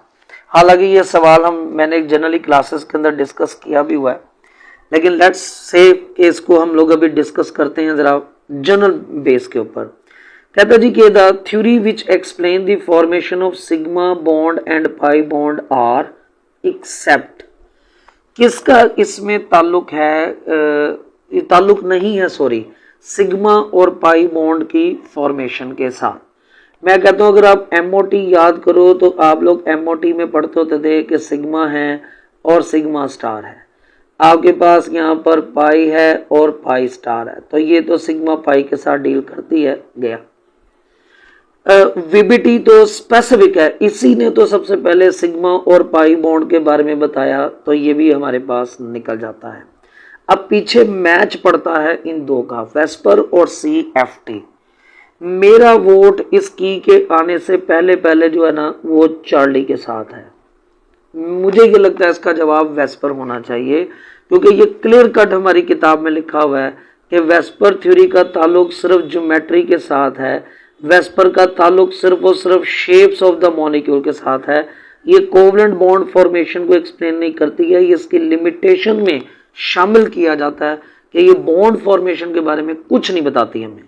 हालांकि ये सवाल मैंने जनरली क्लासेस के अंदर डिस्कस किया भी हुआ है, लेकिन लेट्स से कि इसको हम लोग अभी डिस्कस करते हैं ज़रा जनरल बेस के ऊपर। कहता जी कि the theory which explain the formation of sigma bond and pi bond are except, किसका इसमें ताल्लुक है, ताल्लुक नहीं है सॉरी, सिग्मा और पाई बॉन्ड की फॉर्मेशन के साथ। मैं कहता हूं अगर आप एमओटी याद करो तो आप लोग एमओटी में पढ़ते होते थे कि सिग्मा है और सिग्मा स्टार है, आपके पास यहाँ पर पाई है और पाई स्टार है, तो ये तो सिग्मा पाई के साथ डील करती है गया। वीबीटी तो स्पेसिफिक है, इसी ने तो सबसे पहले सिग्मा और पाई बॉन्ड के बारे में बताया, तो ये भी हमारे पास निकल जाता है। अब पीछे मैच पड़ता है इन दो का, वेस्पर और CFT। मेरा वोट इस की के आने से पहले पहले जो है ना वो चार्ली के साथ है। मुझे ये लगता है इसका जवाब वेस्पर होना चाहिए, क्योंकि ये क्लियर कट हमारी किताब में लिखा हुआ है कि वेस्पर थ्योरी का ताल्लुक सिर्फ ज्योमेट्री के साथ है, वेस्पर का ताल्लुक सिर्फ और सिर्फ शेप्स ऑफ द मॉलिक्यूल के साथ है। ये कोवलेंट बॉन्ड फॉर्मेशन को एक्सप्लेन नहीं करती है, ये इसकी लिमिटेशन में शामिल किया जाता है कि ये बॉन्ड फॉर्मेशन के बारे में कुछ नहीं बताती हमें।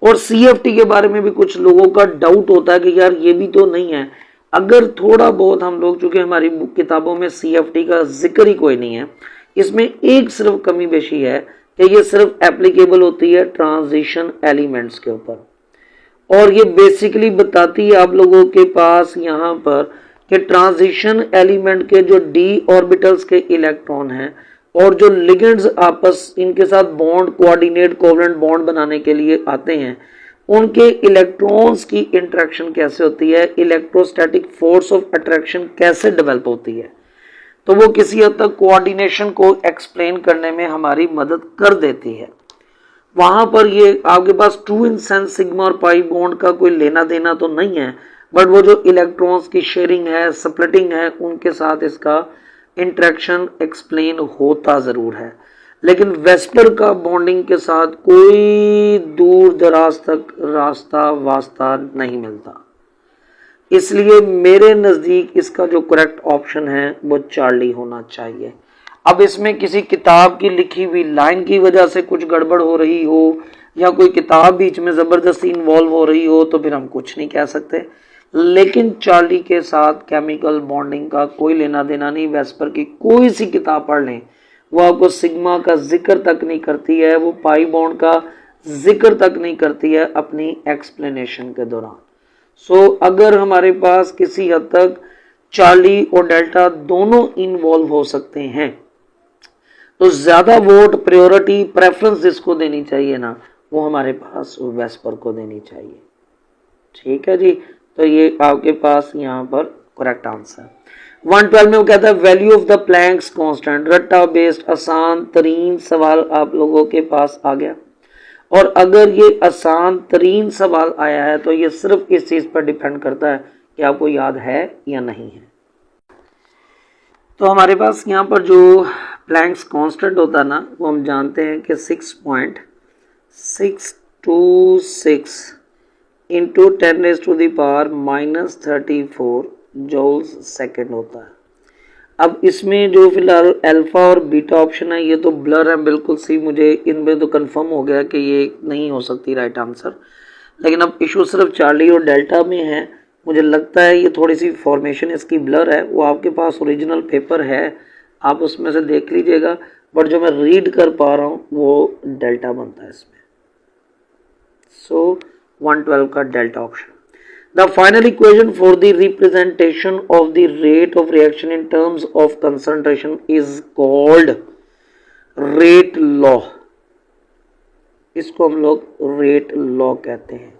और CFT के बारे में भी कुछ लोगों का डाउट होता है कि यार ये भी तो नहीं है। अगर थोड़ा बहुत हम लोग, चूंकि हमारी किताबों में CFT का जिक्र ही कोई नहीं है, इसमें एक सिर्फ कमी बेशी है कि ये सिर्फ एप्लीकेबल होती है ट्रांजिशन एलिमेंट्स के ऊपर, और ये बेसिकली बताती है आप लोगों के पास यहाँ पर कि ट्रांजिशन एलिमेंट के जो d ऑर्बिटल्स के इलेक्ट्रॉन हैं और जो लिगेंड्स आपस इनके साथ बॉन्ड कोऑर्डिनेट कोवलेंट बॉन्ड बनाने के लिए आते हैं, उनके इलेक्ट्रॉन्स की इंटरेक्शन कैसे होती है, इलेक्ट्रोस्टैटिक फोर्स ऑफ अट्रैक्शन कैसे डेवलप होती है, तो वो किसी हद तक कोऑर्डिनेशन को एक्सप्लेन करने में हमारी मदद कर देती है। वहां पर ये आपके पास ट्रू इन सेंस सिग्मा और पाई बॉन्ड का कोई लेना देना तो नहीं है, बट वो जो इलेक्ट्रॉन्स की शेयरिंग है, स्प्लिटिंग है, उनके साथ इसका इंटरेक्शन एक्सप्लेन होता जरूर है। लेकिन वेस्पर का बॉन्डिंग के साथ कोई दूर दराज तक रास्ता वास्ता नहीं मिलता, इसलिए मेरे नज़दीक इसका जो करेक्ट ऑप्शन है वो चार्ली होना चाहिए। अब इसमें किसी किताब की लिखी हुई लाइन की वजह से कुछ गड़बड़ हो रही हो या कोई किताब बीच में ज़बरदस्ती इन्वॉल्व हो रही हो तो फिर हम कुछ नहीं कह सकते, लेकिन चार्ली के साथ केमिकल बॉन्डिंग का कोई लेना देना नहीं। वेस्पर की कोई सी किताब पढ़ लें, वो आपको सिग्मा का जिक्र तक नहीं करती है, वो पाई बॉन्ड का जिक्र तक नहीं करती है अपनी एक्सप्लेनेशन के दौरान। सो अगर हमारे पास किसी हद तक चार्ली और डेल्टा दोनों इन्वॉल्व हो सकते हैं, तो ज्यादा वोट प्रायोरिटी प्रेफरेंस जिसको देनी चाहिए ना, वो हमारे पास वेस्पर को देनी चाहिए। ठीक है जी, तो ये आपके पास यहाँ पर करेक्ट आंसर। 112 में वो कहता है value of the Planck's constant, रट्टा बेस्ड आसान तरीन सवाल आप लोगों के पास आ गया, और अगर ये आसान तरीन सवाल आया है तो ये सिर्फ इस चीज पर डिपेंड करता है कि आपको याद है या नहीं है। तो हमारे पास यहाँ पर जो प्लैंक्स कांस्टेंट होता है ना, वो हम जानते हैं कि 6.626 इंटू 10⁻⁻34 जूल्स सेकेंड होता है। अब इसमें जो फिलहाल अल्फा और बीटा ऑप्शन है ये तो ब्लर है बिल्कुल सी, मुझे इनमें तो कंफर्म हो गया कि ये नहीं हो सकती राइट आंसर, लेकिन अब इशू सिर्फ चार्ली और डेल्टा में है। मुझे लगता है ये थोड़ी सी फॉर्मेशन इसकी ब्लर है, वो आपके पास ओरिजिनल पेपर है, आप उसमें से देख लीजिएगा, बट जो मैं रीड कर पा रहा हूँ वो डेल्टा बनता है इसमें। सो 112 का delta option. The final equation for the representation of the rate of reaction in terms of concentration is called rate law. इसको हम लोग रेट लॉ कहते हैं,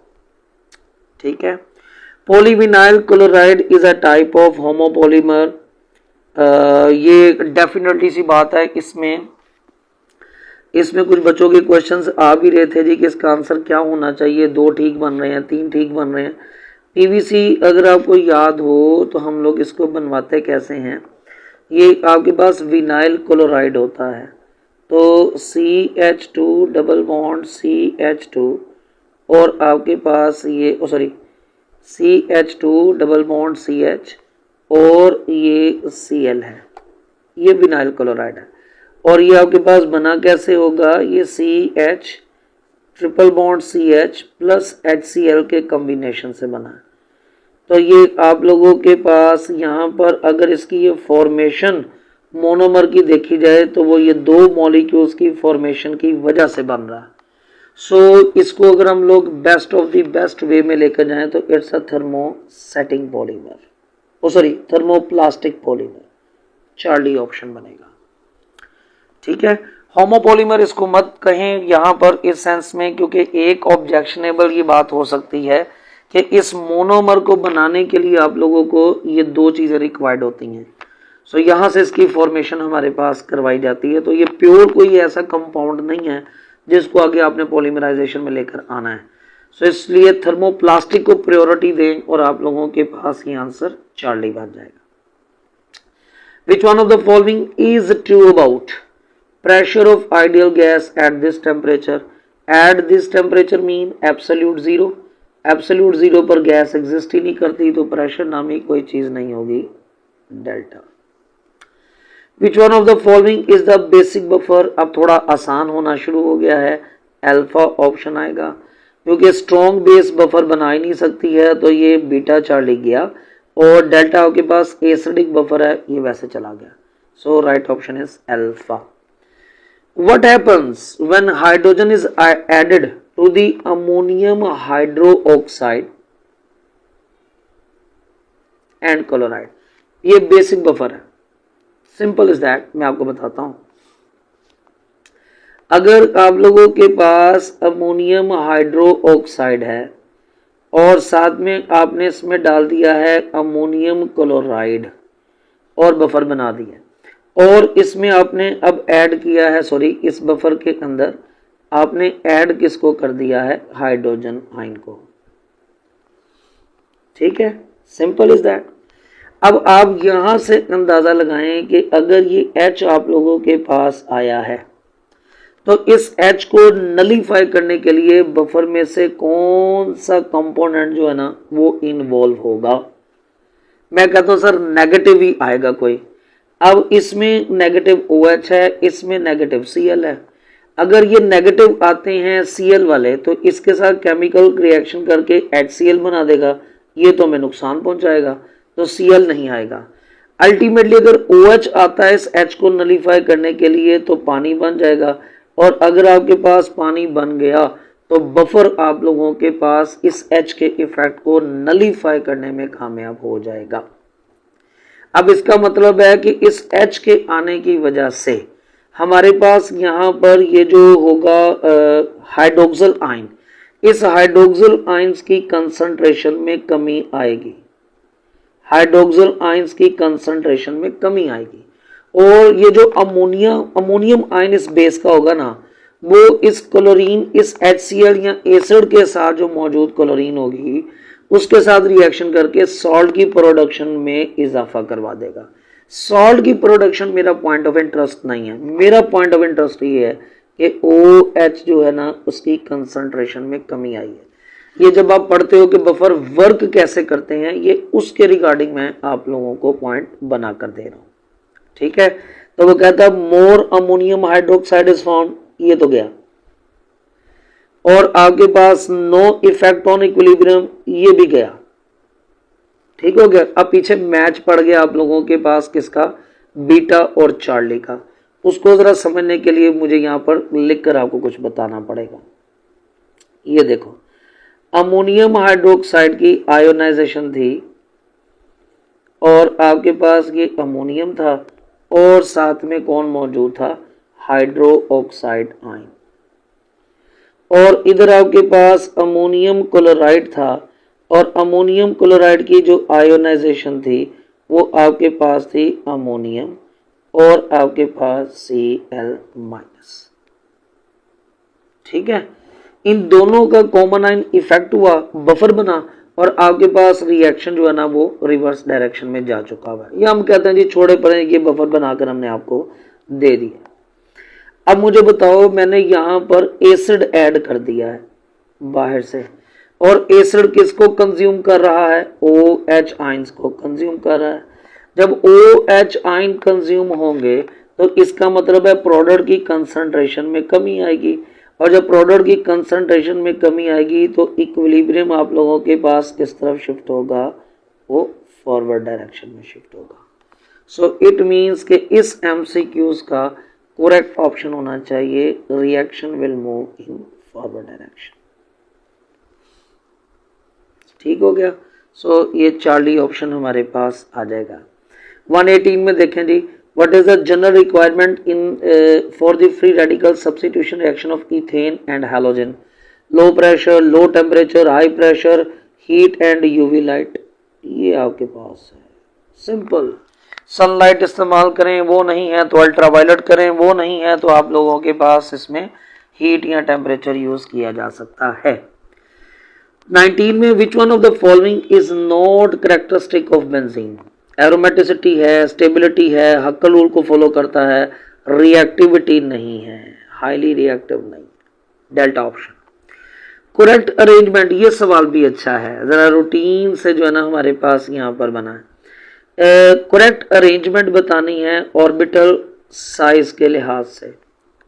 ठीक है। Polyvinyl chloride is a type of homopolymer. ये डेफिनेटली सी बात है, इसमें कुछ बच्चों के क्वेश्चंस आ भी रहे थे जी कि इसका आंसर क्या होना चाहिए, 2 ठीक बन रहे हैं, 3 ठीक बन रहे हैं। पीवीसी अगर आपको याद हो तो हम लोग इसको बनवाते कैसे हैं, ये आपके पास विनाइल क्लोराइड होता है, तो CH2 डबल बॉन्ड CH2 और आपके पास ये CH2 डबल बॉन्ड CH और ये Cl है, ये विनाइल क्लोराइड है। और ये आपके पास बना कैसे होगा, ये CH triple bond CH plus HCl के कॉम्बिनेशन से बना है। तो ये आप लोगों के पास यहाँ पर अगर इसकी ये फॉर्मेशन मोनोमर की देखी जाए तो वो ये 2 मॉलिक्यूल्स की फॉर्मेशन की वजह से बन रहा है। सो इसको अगर हम लोग best of the best way में लेकर जाएं तो it's a thermosetting polymer, thermoplastic polymer, Charlie option बनेगा, ठीक है। होमोपॉलीमर इसको मत कहें यहाँ पर इस सेंस में, क्योंकि एक ऑब्जेक्शनेबल ये बात हो सकती है कि इस मोनोमर को बनाने के लिए आप लोगों को ये 2 चीज़ें रिक्वायर्ड होती हैं। सो यहाँ से इसकी फॉर्मेशन हमारे पास करवाई जाती है। तो ये प्योर कोई ऐसा कंपाउंड नहीं है जिसको आगे आपने पॉलीमराइजेशन में लेकर आना है। सो इसलिए थर्मोप्लास्टिक को प्रायोरिटी दें और आप लोगों के पास ये आंसर चार्ली बन जाएगा। Which one of the following is true about pressure of ideal gas at this temperature? At this temperature mean absolute zero, absolute zero पर गैस एग्जिस्ट ही नहीं करती, तो प्रेशर नामी कोई चीज नहीं होगी, delta. Which one of the following is the basic buffer? अब थोड़ा आसान होना शुरू हो गया है, अल्फा ऑप्शन आएगा, क्योंकि स्ट्रॉन्ग बेस बफर बना ही नहीं सकती है, तो ये बीटा चार्ली गया, और डेल्टा के पास एसिडिक बफर है, ये वैसे चला गया। So right option is alpha. What happens when hydrogen is added to the ammonium hydroxide and chloride? ये बेसिक बफर है, सिंपल इज दैट। मैं आपको बताता हूं, अगर आप लोगों के पास अमोनियम हाइड्रोक्साइड है और साथ में आपने इसमें डाल दिया है अमोनियम क्लोराइड और बफर बना दिया, और इसमें आपने अब ऐड किया है, इस बफर के अंदर आपने ऐड किसको कर दिया है, हाइड्रोजन आयन को, ठीक है, सिंपल इज दैट। अब आप यहां से अंदाजा लगाएं कि अगर ये H आप लोगों के पास आया है तो इस H को नलीफाई करने के लिए बफर में से कौन सा कंपोनेंट जो है ना वो इन्वॉल्व होगा। मैं कहता हूं सर नेगेटिव ही आएगा कोई। अब इसमें नेगेटिव OH है, इसमें नेगेटिव Cl है। अगर ये नेगेटिव आते हैं Cl वाले तो इसके साथ केमिकल रिएक्शन करके HCl बना देगा, ये तो हमें नुकसान पहुंचाएगा, तो Cl नहीं आएगा। अल्टीमेटली अगर OH आता है इस H को नलीफाई करने के लिए तो पानी बन जाएगा, और अगर आपके पास पानी बन गया तो बफर आप लोगों के पास इस H के इफेक्ट को नलीफाई करने में कामयाब हो जाएगा। अब इसका मतलब है कि इस H के आने की वजह से हमारे पास यहाँ पर ये जो होगा हाइड्रोक्सिल आयन, इस हाइड्रोक्सिल आयंस की कंसंट्रेशन में कमी आएगी, हाइड्रोक्सिल आयंस की कंसंट्रेशन में कमी आएगी, और ये जो अमोनियम आयन इस बेस का होगा ना, वो इस क्लोरीन, इस HCl या एसिड के साथ जो मौजूद क्लोरीन होगी उसके साथ रिएक्शन करके सॉल्ट की प्रोडक्शन में इजाफा करवा देगा। सॉल्ट की प्रोडक्शन मेरा पॉइंट ऑफ इंटरेस्ट नहीं है, मेरा पॉइंट ऑफ इंटरेस्ट ये है कि OH जो है ना उसकी कंसंट्रेशन में कमी आई है। ये जब आप पढ़ते हो कि बफर वर्क कैसे करते हैं, ये उसके रिगार्डिंग मैं आप लोगों को पॉइंट बना कर दे रहा हूँ, ठीक है। तो वो कहता है मोर अमोनियम हाइड्रोक्साइड इज फाउंड, ये तो गया, और आपके पास नो इफेक्ट ऑन इक्विलिब्रियम, ये भी गया, ठीक हो गया। अब पीछे मैच पड़ गया आप लोगों के पास किसका, बीटा और चार्ली का। उसको जरा समझने के लिए मुझे यहाँ पर लिखकर आपको कुछ बताना पड़ेगा। ये देखो, अमोनियम हाइड्रोक्साइड की आयोनाइजेशन थी और आपके पास ये अमोनियम था और साथ में कौन मौजूद था, हाइड्रो ऑक्साइड आयन। और इधर आपके पास अमोनियम क्लोराइड था और अमोनियम क्लोराइड की जो आयोनाइजेशन थी वो आपके पास थी अमोनियम और आपके पास Cl-। ठीक है, इन दोनों का कॉमन आयन इफेक्ट हुआ, बफर बना और आपके पास रिएक्शन जो है ना वो रिवर्स डायरेक्शन में जा चुका हुआ है। या हम कहते हैं जी छोड़े पड़े, ये बफर बनाकर हमने आपको दे दिया। अब मुझे बताओ, मैंने यहाँ पर एसिड ऐड कर दिया है बाहर से और एसिड किसको कंज्यूम कर रहा है, OH आयंस को कंज्यूम कर रहा है। जब OH आयन कंज्यूम होंगे तो इसका मतलब है प्रोडक्ट की कंसंट्रेशन में कमी आएगी और जब प्रोडक्ट की कंसंट्रेशन में कमी आएगी तो इक्विलिब्रियम आप लोगों के पास किस तरफ शिफ्ट होगा, वो फॉरवर्ड डायरेक्शन में शिफ्ट होगा। सो इट मीन्स कि इस MCQs का करेक्ट ऑप्शन होना चाहिए reaction will move in forward direction. ठीक हो गया। सो ये चार्ली ऑप्शन हमारे पास आ जाएगा। 118 में देखें जी, what is the general requirement in for the free radical substitution reaction of ethane and halogen, low pressure, low temperature, high pressure, heat and UV light. ये आपके पास है सिंपल। सनलाइट इस्तेमाल करें वो नहीं है तो अल्ट्रावायलेट करें वो नहीं है तो आप लोगों के पास इसमें हीट या टेम्परेचर यूज किया जा सकता है। 19 में which one of the following is not characteristic of benzene, aromaticity है, स्टेबिलिटी है, हक्कल रूल को फॉलो करता है, रिएक्टिविटी नहीं है, हाईली रिएक्टिव नहीं, डेल्टा ऑप्शन। करेक्ट अरेंजमेंट, ये सवाल भी अच्छा है, जरा रूटीन से जो है ना हमारे पास यहाँ पर बना है। करेक्ट अरेंजमेंट बतानी है ऑर्बिटल साइज के लिहाज से।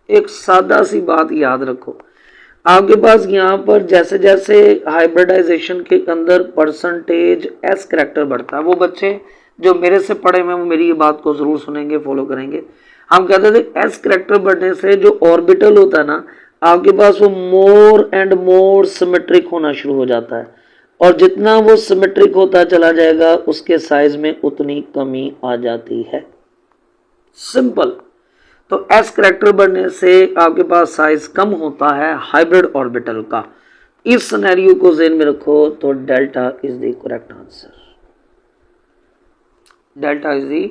एक सादा सी बात याद रखो, आपके पास यहाँ पर जैसे जैसे हाइब्रिडाइजेशन के अंदर परसेंटेज S करैक्टर बढ़ता है, वो बच्चे जो मेरे से पढ़े हुए वो मेरी ये बात को जरूर सुनेंगे, फॉलो करेंगे। हम कहते थे S करैक्टर बढ़ने से जो ऑर्बिटल होता है ना आपके पास वो मोर एंड मोर सिमेट्रिक होना शुरू हो जाता है और जितना वो सिमेट्रिक होता चला जाएगा उसके साइज में उतनी कमी आ जाती है। सिंपल। तो S करैक्टर बढ़ने से आपके पास साइज कम होता है हाइब्रिड ऑर्बिटल का। इस सिनेरियो को ज़हन में रखो तो delta is the correct answer. Delta is the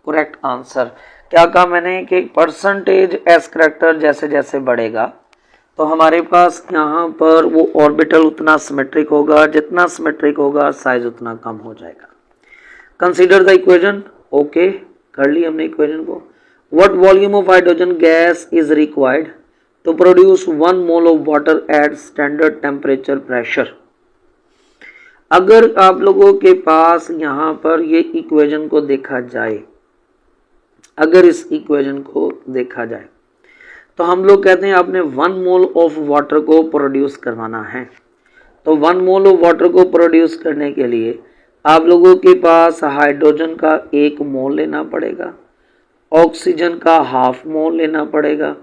correct answer. क्या कहा मैंने कि परसेंटेज S करैक्टर जैसे जैसे बढ़ेगा तो हमारे पास यहाँ पर वो ऑर्बिटल उतना सिमेट्रिक होगा, जितना सिमेट्रिक होगा साइज उतना कम हो जाएगा। Consider the equation. ओके, कर ली हमने इक्वेशन को। What volume of hydrogen gas is required to produce 1 mole of water at standard temperature pressure. अगर आप लोगों के पास यहाँ पर ये इक्वेशन को देखा जाए, अगर इस इक्वेशन को देखा जाए तो हम लोग कहते हैं आपने 1 मोल ऑफ वाटर को प्रोड्यूस करवाना है। तो 1 मोल ऑफ वाटर को प्रोड्यूस करने के लिए आप लोगों के पास हाइड्रोजन का 1 मोल लेना पड़ेगा, ऑक्सीजन का हाफ मोल लेना पड़ेगा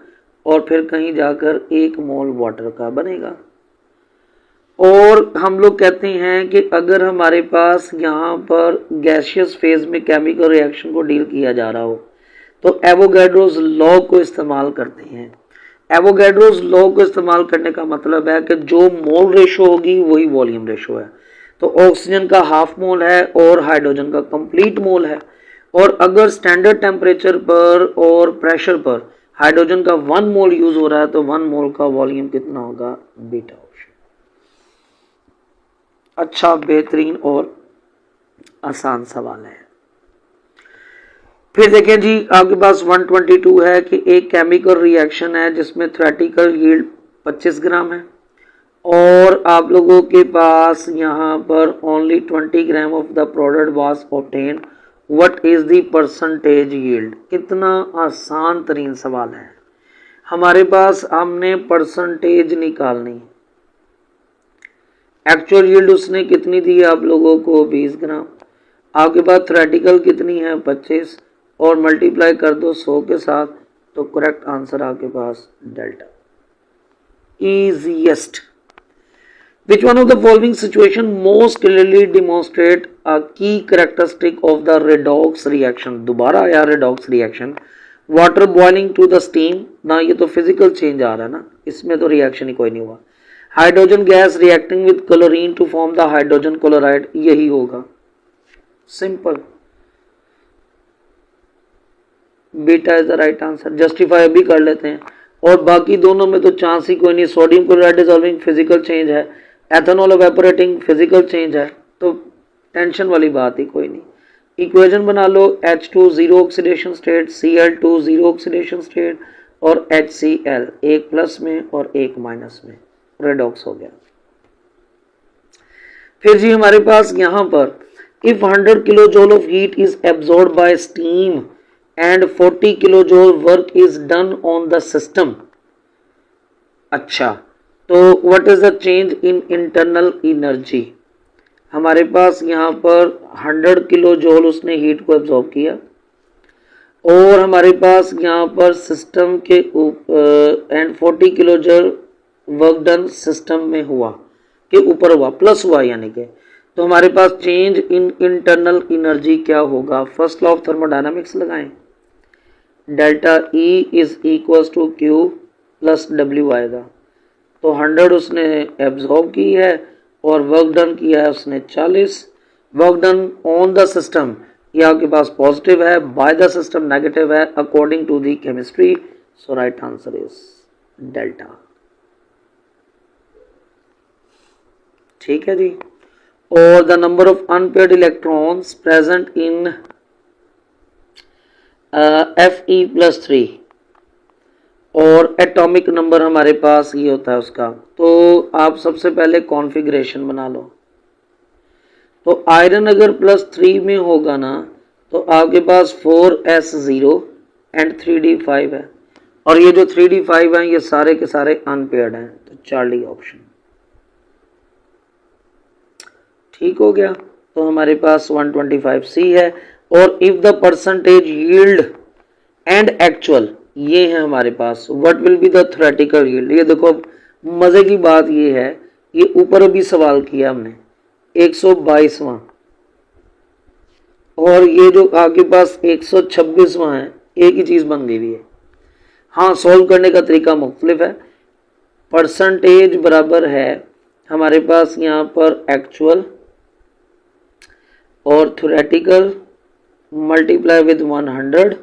और फिर कहीं जाकर 1 मोल वाटर का बनेगा। और हम लोग कहते हैं कि अगर हमारे पास यहाँ पर गैसियस फेज में केमिकल रिएक्शन को डील किया जा रहा हो तो एवोगैड्रोस लॉ को इस्तेमाल करते हैं। एवोगैड्रोस लॉ को इस्तेमाल करने का मतलब है कि जो मोल रेशो होगी वही वॉल्यूम रेशो है। तो ऑक्सीजन का हाफ मोल है और हाइड्रोजन का कंप्लीट मोल है और अगर स्टैंडर्ड टेम्परेचर पर और प्रेशर पर हाइड्रोजन का 1 मोल यूज हो रहा है तो 1 मोल का वॉल्यूम कितना होगा, बीटा ऑप्शन। अच्छा, बेहतरीन और आसान सवाल है। फिर देखें जी, आपके पास 122 है कि एक केमिकल रिएक्शन है जिसमें थ्योरेटिकल यील्ड 25 ग्राम है और आप लोगों के पास यहाँ पर only 20 gram of the product was obtained, what is the percentage yield. कितना आसान तरीन सवाल है। हमारे पास हमने परसेंटेज निकालनी, एक्चुअल यील्ड उसने कितनी दी है आप लोगों को 20 ग्राम, आपके पास थ्योरेटिकल कितनी है 25 और मल्टीप्लाई कर दो 100 के साथ तो करेक्ट आंसर आपके पास delta. Easiest. Which one of the following situation most clearly demonstrate a key characteristic of the redox reaction? दोबारा आया redox reaction. Water boiling to the steam. ना ये तो physical change आ रहा है ना, इसमें तो reaction ही कोई नहीं हुआ. Hydrogen gas reacting with chlorine to form the hydrogen chloride, यही होगा. Simple. Beta is the right answer. Justify अभी कर लेते हैं. और बाकी दोनों में तो चांस ही कोई नहीं. Sodium chloride dissolving physical change है, एथेनॉल एवेपोरेटिंग फिजिकल चेंज है, तो टेंशन वाली बात ही कोई नहीं. इक्वेशन बना लो. H2 zero oxidation state, Cl2 zero oxidation state और HCl एक प्लस में और एक माइनस में, रेडॉक्स हो गया. फिर जी हमारे पास यहां पर if 100 kilo joule of heat is absorb by steam and 40 kilojoule work is done on the system. अच्छा, तो what is the change in internal energy? हमारे पास यहाँ पर 100 किलो जूल उसने हीट को एब्जॉर्ब किया और हमारे पास यहाँ पर सिस्टम के and 40 kilo joule work done system में हुआ के ऊपर हुआ, प्लस हुआ यानी कि. तो हमारे पास चेंज इन इंटरनल एनर्जी क्या होगा? फर्स्ट लॉ ऑफ थर्मोडायनामिक्स लगाएं. Delta E is equal to Q plus W आएगा. तो 100 उसने एब्जॉर्ब की है और वर्क डन किया है उसने 40. Work done on the system ये आपके पास पॉजिटिव है, बाय द सिस्टम नेगेटिव है according to the chemistry. So right answer is delta. ठीक है जी. और the number of unpaired electrons present in Fe+3 और एटॉमिक नंबर हमारे पास ये होता है उसका. तो आप सबसे पहले कॉन्फ़िगरेशन बना लो. तो आयरन अगर +3 में होगा ना तो आपके पास 4s0 एंड 3d5 है और ये जो 3d5 है ये सारे के सारे अनपेयर्ड हैं. तो चार्ली ऑप्शन ठीक हो गया. तो हमारे पास 125C है. और if the percentage yield and actual ये है हमारे पास, what will be the theoretical yield. ये देखो मजे की बात ये है, ये ऊपर अभी सवाल किया हमने 122वां और ये जो आपके पास 126वां है, एक ही चीज बन गई हुई है. हाँ, सॉल्व करने का तरीका मुख्तलिफ है. परसेंटेज बराबर है हमारे पास यहाँ पर एक्चुअल और थ्योरेटिकल मल्टीप्लाई विद 100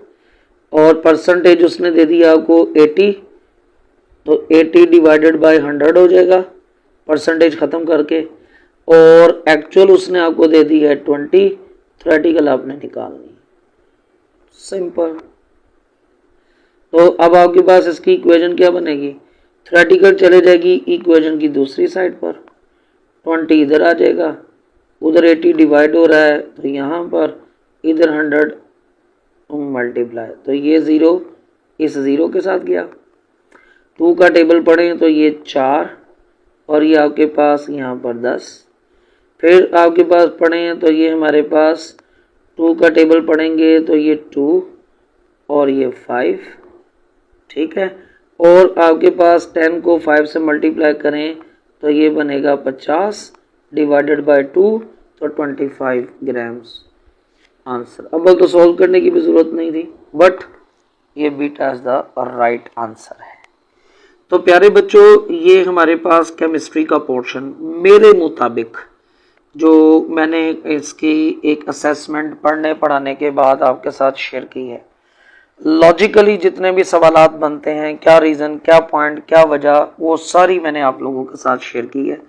और परसेंटेज उसने दे दिया आपको 80, तो 80 डिवाइडेड बाय 100 हो जाएगा परसेंटेज ख़त्म करके. और एक्चुअल उसने आपको दे दी है 20, थ्योरेटिकल आपने निकालनी. सिंपल. तो अब आपके पास इसकी इक्वेशन क्या बनेगी? थ्योरेटिकल चले जाएगी इक्वेशन की दूसरी साइड पर, 20 इधर आ जाएगा, उधर 80 डिवाइड हो रहा है तो यहाँ पर इधर 100 मल्टीप्लाई, तो ये 0 इस 0 के साथ गया. 2 का टेबल पढ़ें तो ये 4 और ये आपके पास यहाँ पर 10. फिर आपके पास पढ़ें तो ये हमारे पास 2 का टेबल पढ़ेंगे तो ये 2 और ये 5. ठीक है. और आपके पास 10 को 5 से मल्टीप्लाई करें तो ये बनेगा 50 डिवाइडेड बाय 2 तो 25 ग्राम्स आंसर. अब तो सॉल्व करने की भी जरूरत नहीं थी, बट ये beta is the right answer है. तो प्यारे बच्चों, ये हमारे पास केमिस्ट्री का पोर्शन मेरे मुताबिक जो मैंने इसकी एक असेसमेंट पढ़ने पढ़ाने के बाद आपके साथ शेयर की है. लॉजिकली जितने भी सवालात बनते हैं, क्या रीज़न, क्या पॉइंट, क्या वजह, वो सारी मैंने आप लोगों के साथ शेयर की है.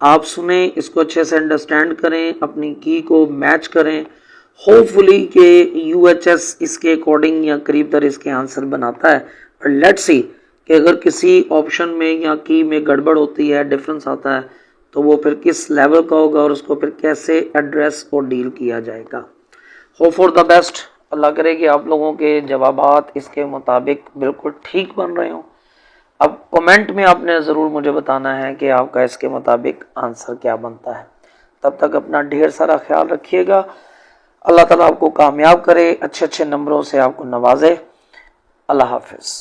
आप सुने, इसको अच्छे से अंडरस्टैंड करें, अपनी की को मैच करें. होपफुली के UHS इसके अकॉर्डिंग या करीब तर इसके आंसर बनाता है. और लेट्स सी कि अगर किसी ऑप्शन में या की में गड़बड़ होती है, डिफरेंस आता है, तो वो फिर किस लेवल का होगा और उसको फिर कैसे एड्रेस और डील किया जाएगा. Hope for the best. अल्लाह करे कि आप लोगों के जवाबात इसके मुताबिक बिल्कुल ठीक बन रहे हों. अब कमेंट में आपने ज़रूर मुझे बताना है कि आपका इसके मुताबिक आंसर क्या बनता है. तब तक अपना ढेर सारा ख्याल रखिएगा. अल्लाह ताला आपको कामयाब करे, अच्छे अच्छे नंबरों से आपको नवाजे. अल्लाह हाफिज़.